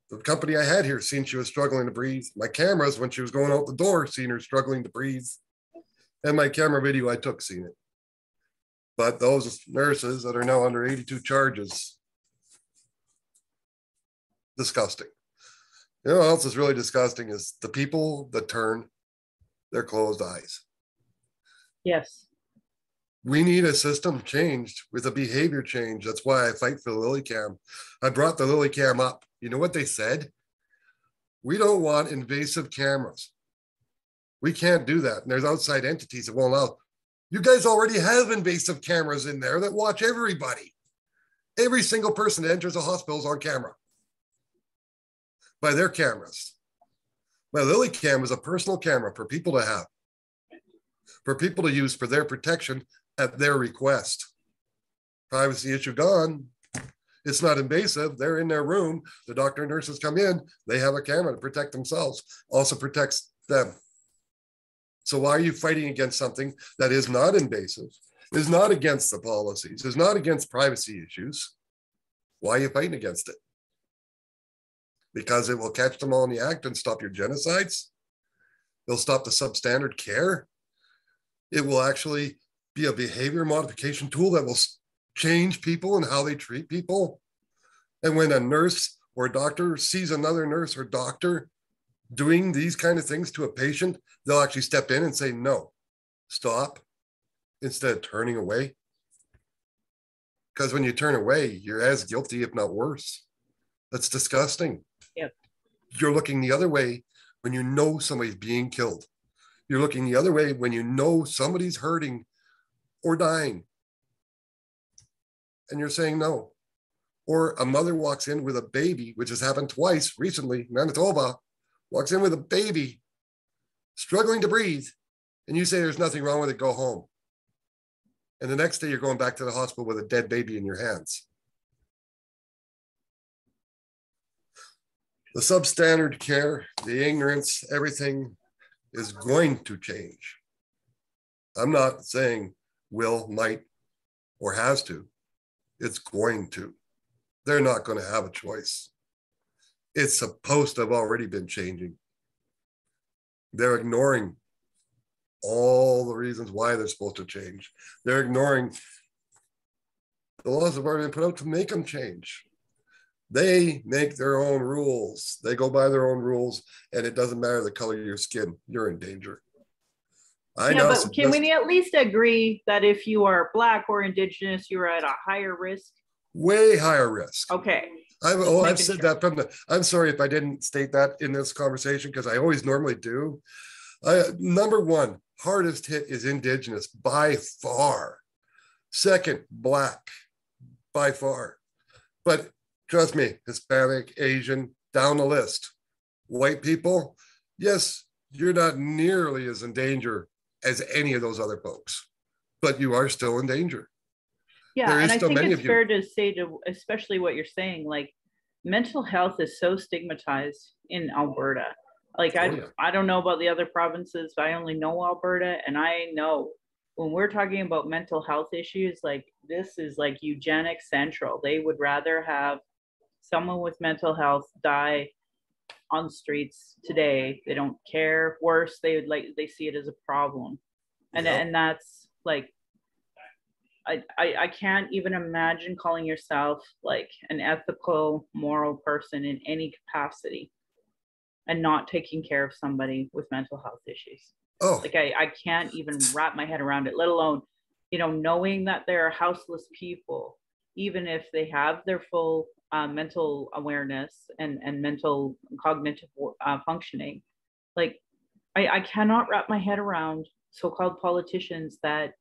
The company I had here seen she was struggling to breathe. My cameras, when she was going out the door, seen her struggling to breathe. And my camera video I took, seen it. But those nurses that are now under 82 charges, disgusting. You know what else is really disgusting is the people that turn their closed eyes. Yes. We need a system changed with a behavior change. That's why I fight for the LilyCam. I brought the LilyCam up. You know what they said? We don't want invasive cameras. We can't do that. And there's outside entities that won't allow. You guys already have invasive cameras in there that watch everybody. Every single person that enters a hospital is on camera by their cameras. My LilyCam is a personal camera for people to have, for people to use for their protection at their request. Privacy issue gone. It's not invasive. They're in their room. The doctor and nurses come in. They have a camera to protect themselves. Also protects them. So why are you fighting against something that is not invasive, is not against the policies, is not against privacy issues? Why are you fighting against it? Because it will catch them all in the act and stop your genocides. They'll stop the substandard care. It will actually be a behavior modification tool that will change people and how they treat people. And when a nurse or a doctor sees another nurse or doctor doing these kind of things to a patient, they'll actually step in and say, no, stop, instead of turning away. Because when you turn away, you're as guilty, if not worse. That's disgusting. Yep. You're looking the other way when you know somebody's being killed. You're looking the other way when you know somebody's hurting or dying. And you're saying no. Or a mother walks in with a baby, which has happened twice recently, Manitoba, walks in with a baby, struggling to breathe, and you say there's nothing wrong with it, go home. And the next day you're going back to the hospital with a dead baby in your hands. The substandard care, the ignorance, everything is going to change. I'm not saying will, might, or has to. It's going to. They're not going to have a choice. It's supposed to have already been changing. They're ignoring all the reasons why they're supposed to change. They're ignoring the laws that have already been put out to make them change. They make their own rules. They go by their own rules, and it doesn't matter the color of your skin. You're in danger. I know. But can we at least agree that if you are Black or Indigenous, you're at a higher risk? Way higher risk. Okay. I've said that from the, I'm sorry if I didn't state that in this conversation, because I always normally do. Number one, hardest hit is Indigenous by far. Second, Black by far. But trust me, Hispanic, Asian, down the list. White people, yes, you're not nearly as in danger as any of those other folks, but you are still in danger. Yeah, and I think it's fair to say, to especially what you're saying, like mental health is so stigmatized in Alberta. Like I don't know about the other provinces, but I only know Alberta, and I know when we're talking about mental health issues, like this is like eugenics central. They would rather have someone with mental health die on the streets today. They don't care. Worse, they see it as a problem, and and that's like. I can't even imagine calling yourself like an ethical, moral person in any capacity and not taking care of somebody with mental health issues. Oh, like I can't even wrap my head around it, let alone, knowing that there are houseless people, even if they have their full mental awareness and mental cognitive functioning. Like I cannot wrap my head around so-called politicians that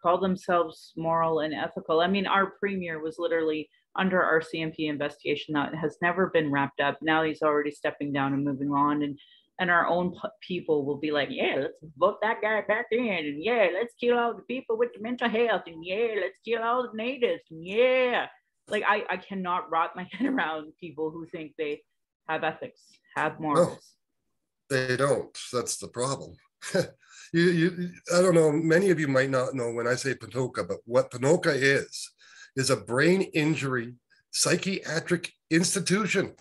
call themselves moral and ethical. I mean, our premier was literally under our CMP investigation that has never been wrapped up. Now he's already stepping down and moving on. And our own people will be like, yeah, let's vote that guy back in. And yeah, let's kill all the people with the mental health. And yeah, let's kill all the natives. And yeah, like I cannot wrap my head around people who think they have ethics, have morals. No, they don't. That's the problem. I don't know, many of you might not know when I say PANOCA, but what PANOCA is a brain injury psychiatric institution.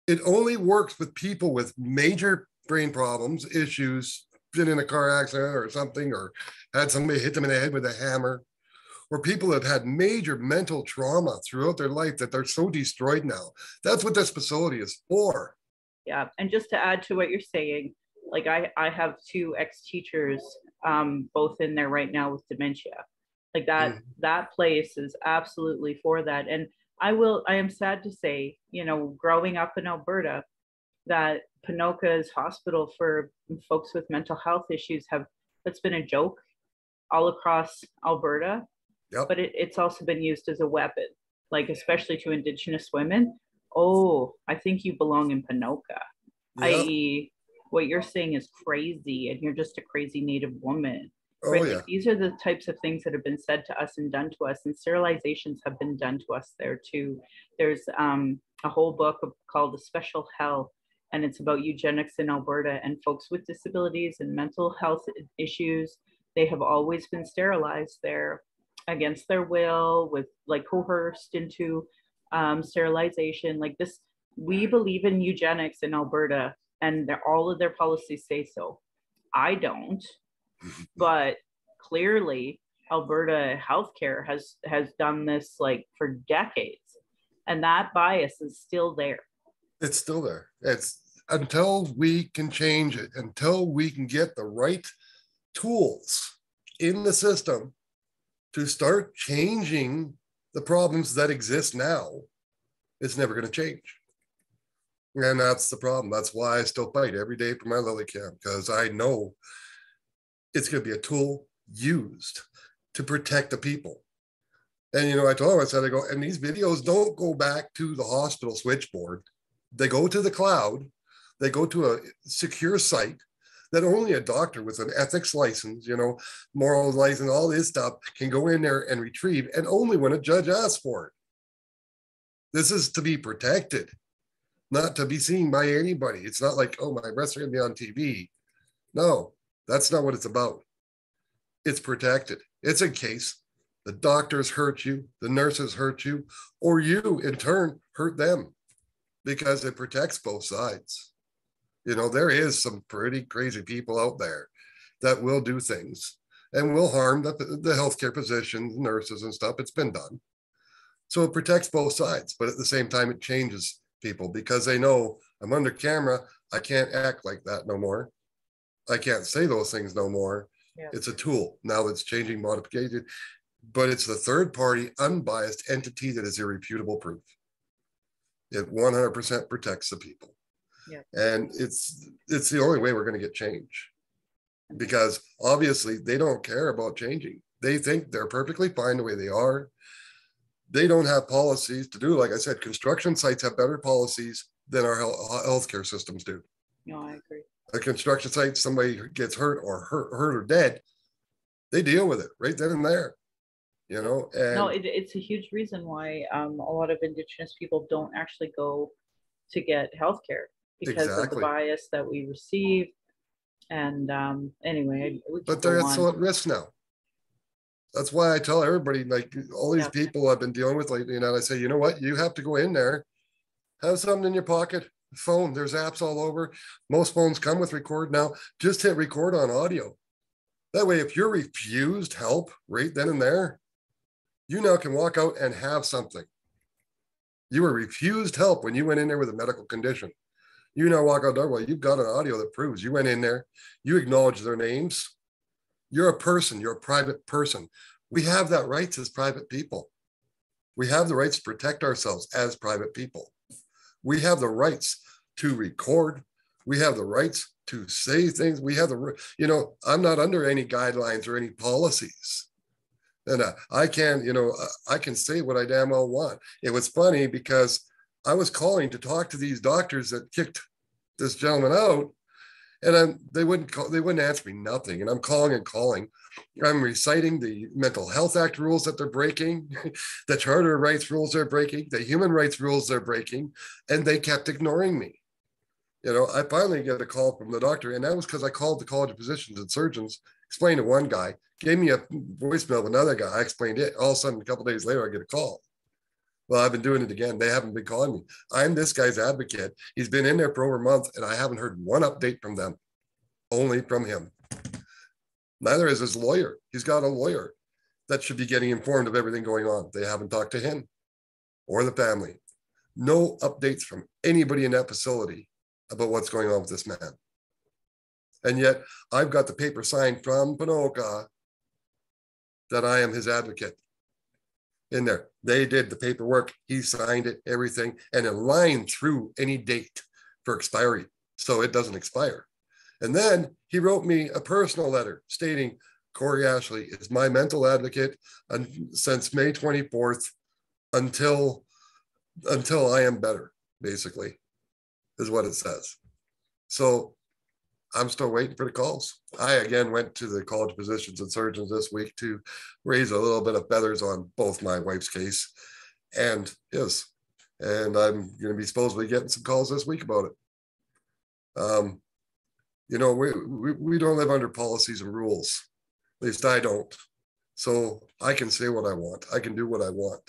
It only works with people with major brain problems, issues, been in a car accident or something, or had somebody hit them in the head with a hammer. or people that had major mental trauma throughout their life that they're so destroyed now. That's what this facility is for. Yeah. And just to add to what you're saying, like I have two ex-teachers, both in there right now with dementia. Like that place is absolutely for that. And I am sad to say, you know, growing up in Alberta, that Ponoka's hospital for folks with mental health issues that's been a joke all across Alberta. Yep. But it's also been used as a weapon, like especially to Indigenous women. Oh, I think you belong in Ponoka. Yep. I.e., what you're saying is crazy, and you're just a crazy Native woman. Oh, right? yeah. Like, these are the types of things that have been said to us and done to us, and sterilizations have been done to us there too. There's a whole book called The Special Hell, and it's about eugenics in Alberta, and folks with disabilities and mental health issues, they have always been sterilized there against their will, with like coerced into sterilization. Like this, we believe in eugenics in Alberta, and all of their policies say so. I don't, but clearly Alberta healthcare has done this like for decades, and that bias is still there. It's still there. It's until we can change it, until we can get the right tools in the system to start changing the problems that exist now, it's never going to change. And that's the problem. That's why I still fight every day for my lily camp, because I know it's going to be a tool used to protect the people. And, you know, I told him, I said, and these videos don't go back to the hospital switchboard. They go to the cloud. They go to a secure site that only a doctor with an ethics license, you know, moral license, all this stuff can go in there and retrieve, and only when a judge asks for it. This is to be protected, not to be seen by anybody. It's not like, oh, my breasts are going to be on TV. No, that's not what it's about. It's protected. It's in case the doctors hurt you, the nurses hurt you, or you in turn hurt them, because it protects both sides. You know, there is some pretty crazy people out there that will do things and will harm the healthcare physicians, nurses and stuff. It's been done. So it protects both sides, but at the same time, it changes people because they know I'm under camera. I can't act like that no more. I can't say those things no more. Yeah. It's a tool now that's changing, modification, but it's the third party, unbiased entity that is irrefutable proof. It 100% protects the people. Yeah. And it's the only way we're going to get change, because obviously they don't care about changing. They think they're perfectly fine the way they are. They don't have policies to do. Like I said, construction sites have better policies than our healthcare systems do. No, I agree. A construction site, somebody gets hurt or dead, they deal with it right then and there. You know, and no, it's a huge reason why a lot of Indigenous people don't actually go to get healthcare, because of the bias that we receive. And anyway, but they're so at risk now. That's why I tell everybody, like all these people I've been dealing with lately, and I say, you know what, you have to go in there, have something in your pocket, phone. There's apps all over. Most phones come with record now. Just hit record on audio. That way, if you're refused help right then and there, you now can walk out and have something. You were refused help when you went in there with a medical condition. You now walk out there, well, you've got an audio that proves you went in there, you acknowledge their names. You're a person, you're a private person. We have that rights as private people. We have the rights to protect ourselves as private people. We have the rights to record. We have the rights to say things. We have the, you know, I'm not under any guidelines or any policies. And I can, you know, I can say what I damn well want. It was funny because I was calling to talk to these doctors that kicked this gentleman out, and they wouldn't answer me nothing. And I'm calling and calling. I'm reciting the Mental Health Act rules that they're breaking, the Charter of Rights rules they're breaking, the human rights rules they're breaking, and they kept ignoring me. You know, I finally get a call from the doctor, and that was because I called the College of Physicians and Surgeons, explained to one guy, gave me a voicemail of another guy. I explained it. All of a sudden, a couple of days later, I get a call. Well, I've been doing it again. They haven't been calling me. I'm this guy's advocate. He's been in there for over a month, and I haven't heard one update from them, only from him. Neither is his lawyer. He's got a lawyer. that should be getting informed of everything going on. They haven't talked to him or the family. No updates from anybody in that facility about what's going on with this man. And yet I've got the paper signed from Ponoka that I am his advocate in there. They did the paperwork. He signed it, everything, and a line through any date for expiry, so it doesn't expire. And then he wrote me a personal letter stating, Cory Ashley is my mental advocate since May 24th until I am better, basically, is what it says. So I'm still waiting for the calls. I again went to the College of Physicians and Surgeons this week to raise a little bit of feathers on both my wife's case and his. And I'm going to be supposedly getting some calls this week about it. You know, we don't live under policies and rules. At least I don't. So I can say what I want. I can do what I want.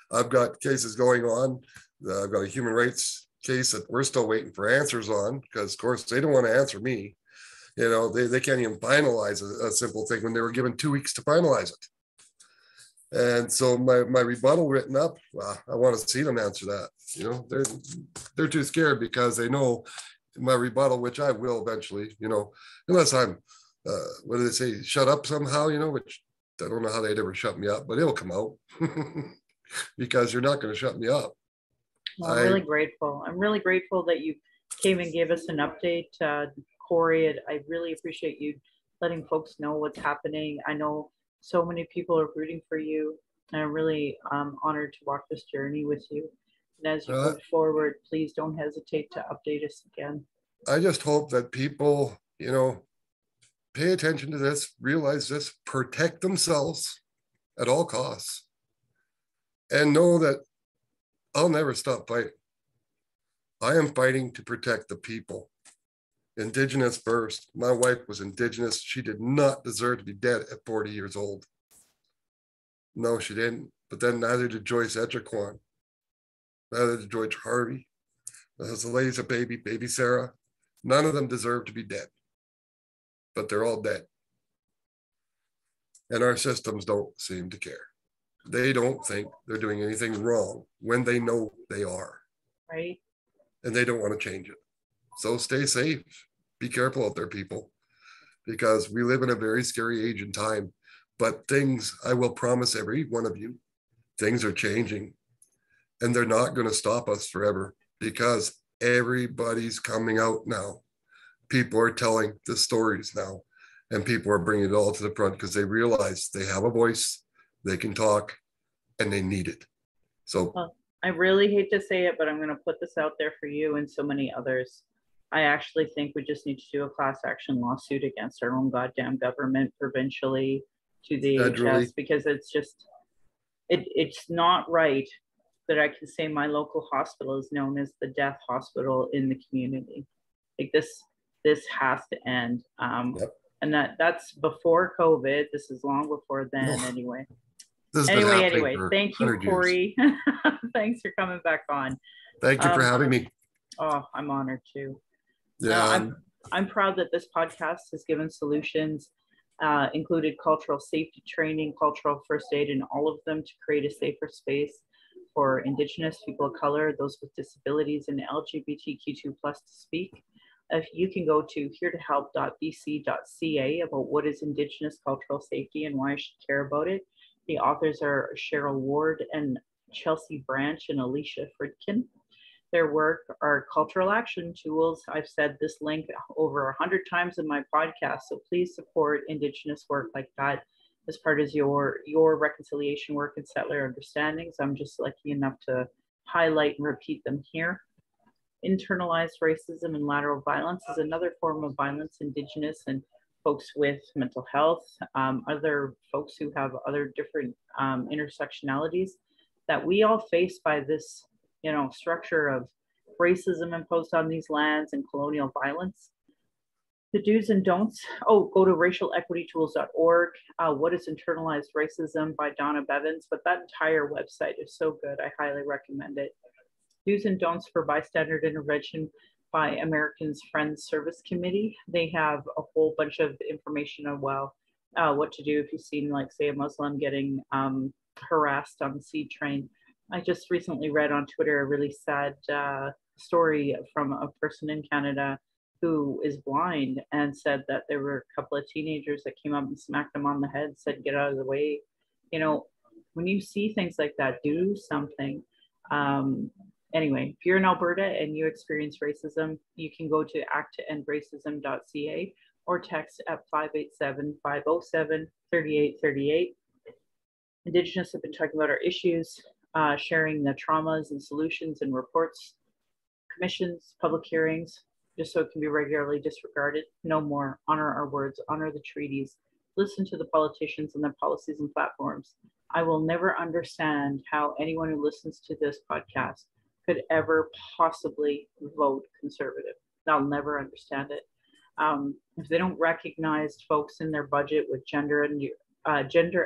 I've got cases going on. I've got a human rights case that we're still waiting for answers on because, of course, they don't want to answer me. You know, they can't even finalize a simple thing when they were given 2 weeks to finalize it. And so my rebuttal written up, well, I want to see them answer that. You know, they're too scared because they know my rebuttal, which I will eventually, you know, unless I'm, what do they say, shut up somehow, you know, which I don't know how they'd ever shut me up, but it'll come out because you're not going to shut me up. Well, I'm really grateful. I'm really grateful that you came and gave us an update, Cory. I really appreciate you letting folks know what's happening. I know so many people are rooting for you, and I'm really honored to walk this journey with you. And as you move forward, please don't hesitate to update us again. I just hope that people, you know, pay attention to this, realize this, protect themselves at all costs, and know that I'll never stop fighting. I am fighting to protect the people. Indigenous first. My wife was Indigenous. She did not deserve to be dead at 40 years old. No, she didn't. But then neither did Joyce Etransfer. Neither did George Harvey. There's the ladies of baby Sarah. None of them deserve to be dead. But they're all dead. And our systems don't seem to care. They don't think they're doing anything wrong when they know they are. Right. And they don't want to change it. So stay safe. Be careful out there, people, because we live in a very scary age and time. But things, I will promise every one of you, things are changing. And they're not going to stop us forever because everybody's coming out now. People are telling the stories now. And people are bringing it all to the front because they realize they have a voice, they can talk, and they need it. So well, I really hate to say it, but I'm going to put this out there for you and so many others. I actually think we just need to do a class action lawsuit against our own goddamn government, provincially, to the AHS, because it's just, it's not right that I can say my local hospital is known as the death hospital in the community. Like this has to end. Yep. And that's before COVID. This is long before then. Anyway, thank you, Cory. Thanks for coming back on. Thank you for having me. Oh, I'm honored too. Yeah, I'm proud that this podcast has given solutions, included cultural safety training, cultural first aid, and all of them to create a safer space for Indigenous, people of color, those with disabilities, and LGBTQ2+ to speak. If you can go to heretohelp.bc.ca about what is Indigenous cultural safety and why I should care about it. The authors are Cheryl Ward and Chelsea Branch and Alicia Fridkin. Their work are cultural action tools. I've said this link over 100 times in my podcast, so please support Indigenous work like that as part of your reconciliation work and settler understandings. I'm just lucky enough to highlight and repeat them here. Internalized racism and lateral violence is another form of violence. Indigenous and folks with mental health, other folks who have other different intersectionalities that we all face by this, you know, structure of racism imposed on these lands and colonial violence. The do's and don'ts. Oh, go to racialequitytools.org. What is internalized racism by Donna Bevins? But that entire website is so good. I highly recommend it. Do's and don'ts for bystander intervention by Americans Friends Service Committee. They have a whole bunch of information what to do if you've seen, like, say, a Muslim getting harassed on the C train. I just recently read on Twitter a really sad story from a person in Canada who is blind and said that there were a couple of teenagers that came up and smacked him on the head, said, get out of the way. You know, when you see things like that, do something. Anyway, if you're in Alberta and you experience racism, you can go to acttoendracism.ca or text at 587-507-3838. Indigenous have been talking about our issues, sharing the traumas and solutions and reports, commissions, public hearings, just so it can be regularly disregarded. No more. Honor our words, honor the treaties, listen to the politicians and their policies and platforms. I will never understand how anyone who listens to this podcast could ever possibly vote conservative. I'll never understand it. If they don't recognize folks in their budget with gender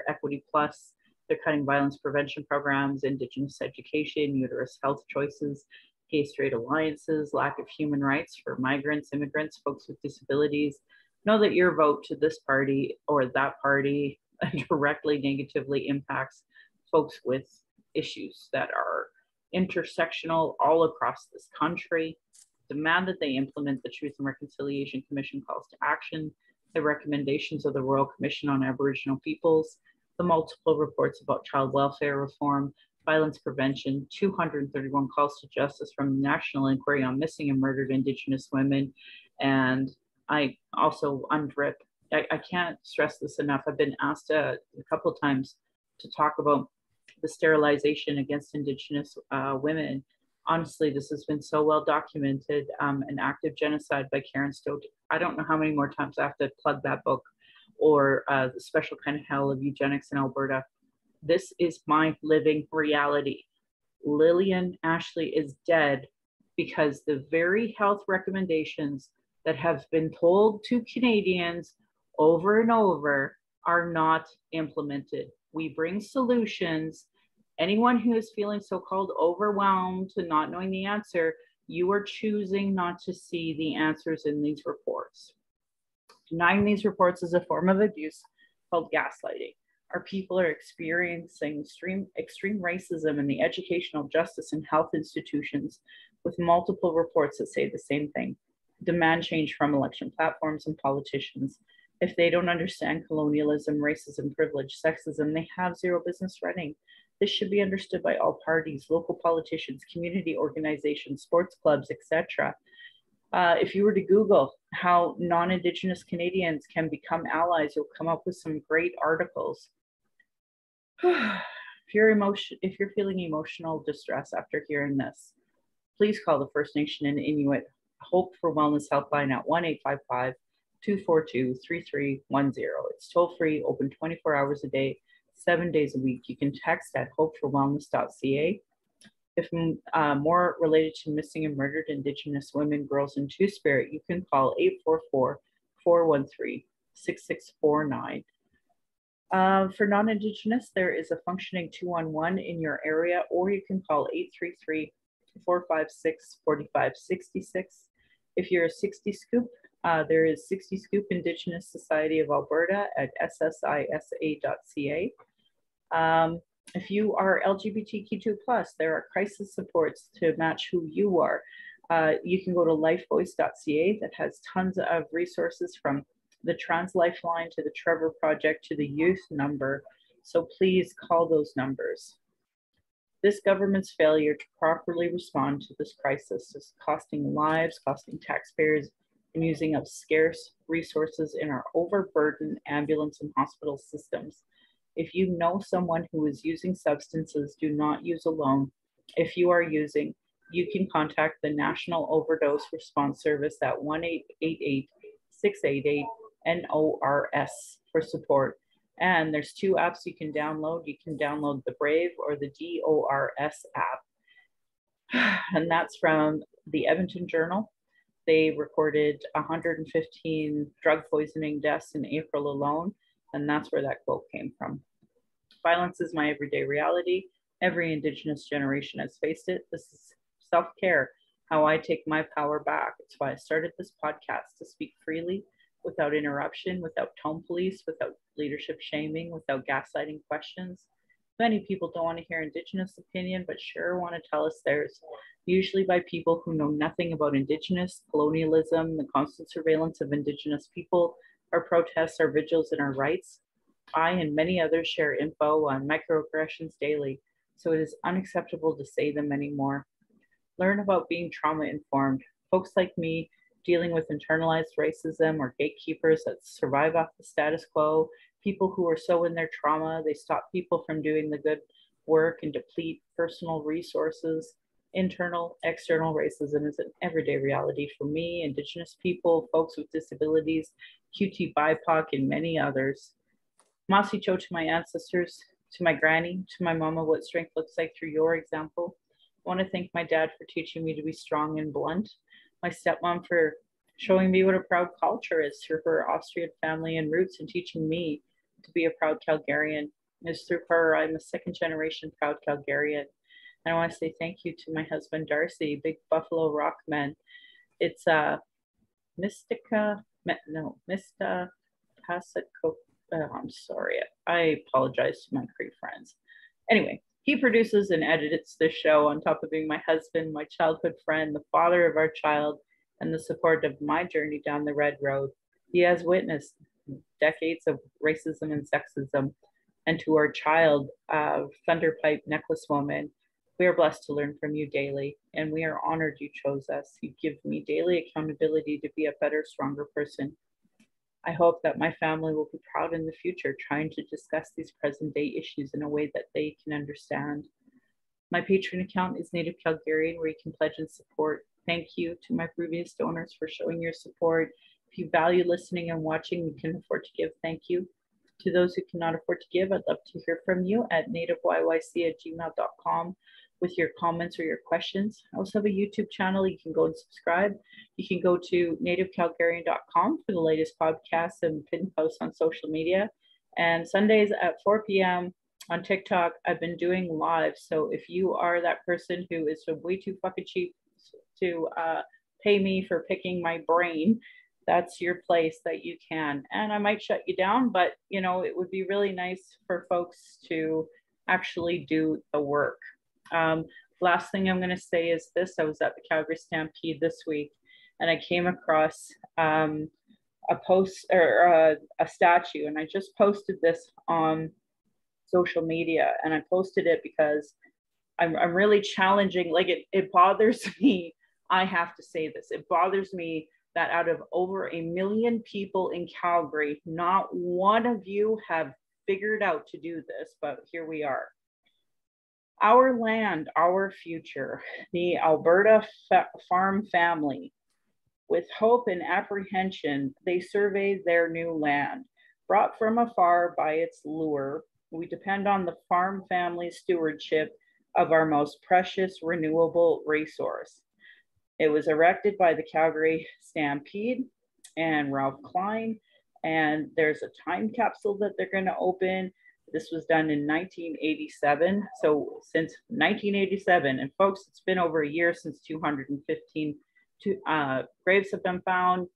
equity plus, they're cutting violence prevention programs, Indigenous education, uterus health choices, gay straight alliances, lack of human rights for migrants, immigrants, folks with disabilities. Know that your vote to this party or that party directly negatively impacts folks with issues that are intersectional all across this country. Demand that they implement the Truth and Reconciliation Commission calls to action, the recommendations of the Royal Commission on Aboriginal Peoples, the multiple reports about child welfare reform, violence prevention, 231 calls to justice from the National Inquiry on Missing and Murdered Indigenous Women. And I also, UNDRIP, I can't stress this enough. I've been asked a couple of times to talk about the sterilization against Indigenous women. Honestly, this has been so well documented, an active genocide by Karen Stokes. I don't know how many more times I have to plug that book, or The Special Kind of Hell of Eugenics in Alberta. This is my living reality. Lillian Ashley is dead because the very health recommendations that have been told to Canadians over and over are not implemented. We bring solutions. Anyone who is feeling so-called overwhelmed and not knowing the answer, you are choosing not to see the answers in these reports. Denying these reports is a form of abuse called gaslighting. Our people are experiencing extreme racism in the educational, justice, and health institutions, with multiple reports that say the same thing. Demand change from election platforms and politicians. If they don't understand colonialism, racism, privilege, sexism, they have zero business running. This should be understood by all parties, local politicians, community organizations, sports clubs, etc. If you were to Google how non-Indigenous Canadians can become allies, you'll come up with some great articles. If you're feeling emotional distress after hearing this, please call the First Nation and Inuit Hope for Wellness Helpline at 1-855-242-3310. It's toll free, open 24 hours a day, 7 days a week. You can text at hopeforwellness.ca. If more related to missing and murdered Indigenous women, girls, and Two-Spirit, you can call 844-413-6649. For non-Indigenous, there is a functioning 211 in your area, or you can call 833-456-4566. If you're a 60 Scoop, there is 60 Scoop Indigenous Society of Alberta at ssisa.ca. If you are LGBTQ2+, there are crisis supports to match who you are. You can go to lifevoice.ca that has tons of resources, from the Trans Lifeline to the Trevor Project to the youth number. So please call those numbers. This government's failure to properly respond to this crisis is costing lives, costing taxpayers, and using up scarce resources in our overburdened ambulance and hospital systems. If you know someone who is using substances, do not use alone. If you are using, you can contact the National Overdose Response Service at 1-888-688-NORS for support. And there's 2 apps you can download. You can download the Brave or the DORS app. And that's from the Edmonton Journal. They recorded 115 drug poisoning deaths in April alone. And that's where that quote came from. Violence is my everyday reality. Every Indigenous generation has faced it. This is self-care, how I take my power back. It's why I started this podcast, to speak freely without interruption, without tone police, without leadership shaming, without gaslighting questions. Many people don't want to hear Indigenous opinion, but sure want to tell us theirs, usually by people who know nothing about Indigenous, colonialism, the constant surveillance of Indigenous people, our protests, our vigils, and our rights. I and many others share info on microaggressions daily, so it is unacceptable to say them anymore. Learn about being trauma informed. Folks like me dealing with internalized racism or gatekeepers that survive off the status quo, people who are so in their trauma, they stop people from doing the good work and deplete personal resources. Internal, external racism is an everyday reality for me, Indigenous people, folks with disabilities, QT BIPOC, and many others. Masicho to my ancestors, to my granny, to my mama, what strength looks like through your example. I want to thank my dad for teaching me to be strong and blunt, my stepmom for showing me what a proud culture is through her Austrian family and roots and teaching me to be a proud Calgarian. It's through her I'm a second generation proud Calgarian. And I want to say thank you to my husband Darcy, big Buffalo rock man. It's Mystica Pasaco. I'm sorry. I apologize to my Cree friends. Anyway, he produces and edits this show on top of being my husband, my childhood friend, the father of our child, and the support of my journey down the red road. He has witnessed decades of racism and sexism. And to our child, Thunderpipe Necklace Woman, we are blessed to learn from you daily, and we are honored you chose us. You give me daily accountability to be a better, stronger person. I hope that my family will be proud in the future, trying to discuss these present day issues in a way that they can understand. My Patreon account is Native Calgarian, where you can pledge and support. Thank you to my previous donors for showing your support. If you value listening and watching, you can afford to give. Thank you. To those who cannot afford to give, I'd love to hear from you at nativeyyc@gmail.com with your comments or your questions. I also have a YouTube channel. You can go and subscribe. You can go to nativecalgarian.com for the latest podcasts and pin posts on social media. And Sundays at 4 p.m. on TikTok, I've been doing live. So if you are that person who is way too fucking cheap to pay me for picking my brain, that's your place that you can. And I might shut you down, but you know, it would be really nice for folks to actually do the work. Last thing I'm going to say is this. I was at the Calgary Stampede this week, and I came across a post or a statue, and I just posted this on social media, and I posted it because I'm really challenging, like it bothers me. I have to say this. It bothers me that out of over 1 million people in Calgary, not one of you have figured out to do this, but here we are. Our land, our future, the Alberta farm family. With hope and apprehension, they survey their new land. Brought from afar by its lure, we depend on the farm family's stewardship of our most precious renewable resource. It was erected by the Calgary Stampede and Ralph Klein, and there's a time capsule that they're going to open. This was done in 1987. So since 1987, and folks, it's been over a year since 215 graves have been found.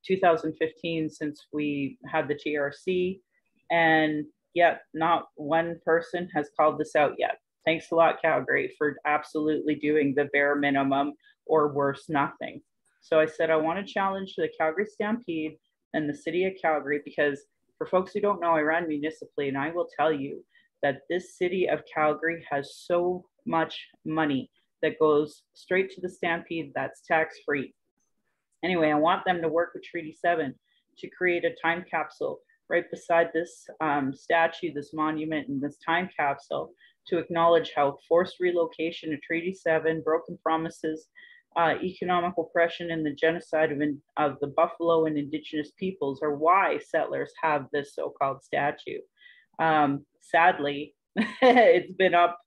2015 since we had the TRC, and yet not one person has called this out yet. Thanks a lot, Calgary, for absolutely doing the bare minimum or worse, nothing. So I said I want to challenge the Calgary Stampede and the city of Calgary, because for folks who don't know, I run municipally, and I will tell you that this city of Calgary has so much money that goes straight to the Stampede that's tax-free. Anyway, I want them to work with Treaty 7 to create a time capsule right beside this statue, this monument, and this time capsule to acknowledge how forced relocation of Treaty 7, broken promises, economic oppression, and the genocide of the Buffalo and Indigenous peoples are why settlers have this so-called statue. Sadly, it's been up,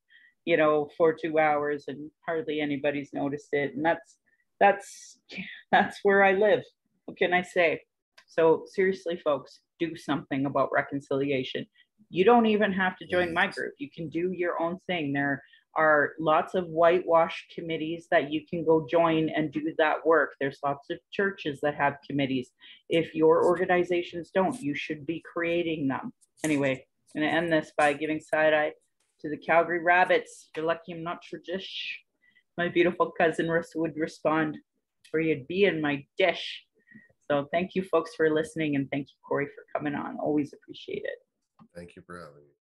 for 2 hours and hardly anybody's noticed it. And that's where I live. What can I say? So seriously, folks, do something about reconciliation. You don't even have to join my group. You can do your own thing. There are lots of whitewash committees that you can go join and do that work. There's lots of churches that have committees. If your organizations don't, you should be creating them. Anyway, I'm going to end this by giving side eye to the Calgary Rabbits. You're lucky I'm not Tradish. My beautiful cousin would respond, or you'd be in my dish. So thank you folks for listening, and thank you, Cory, for coming on. Always appreciate it. Thank you for having me.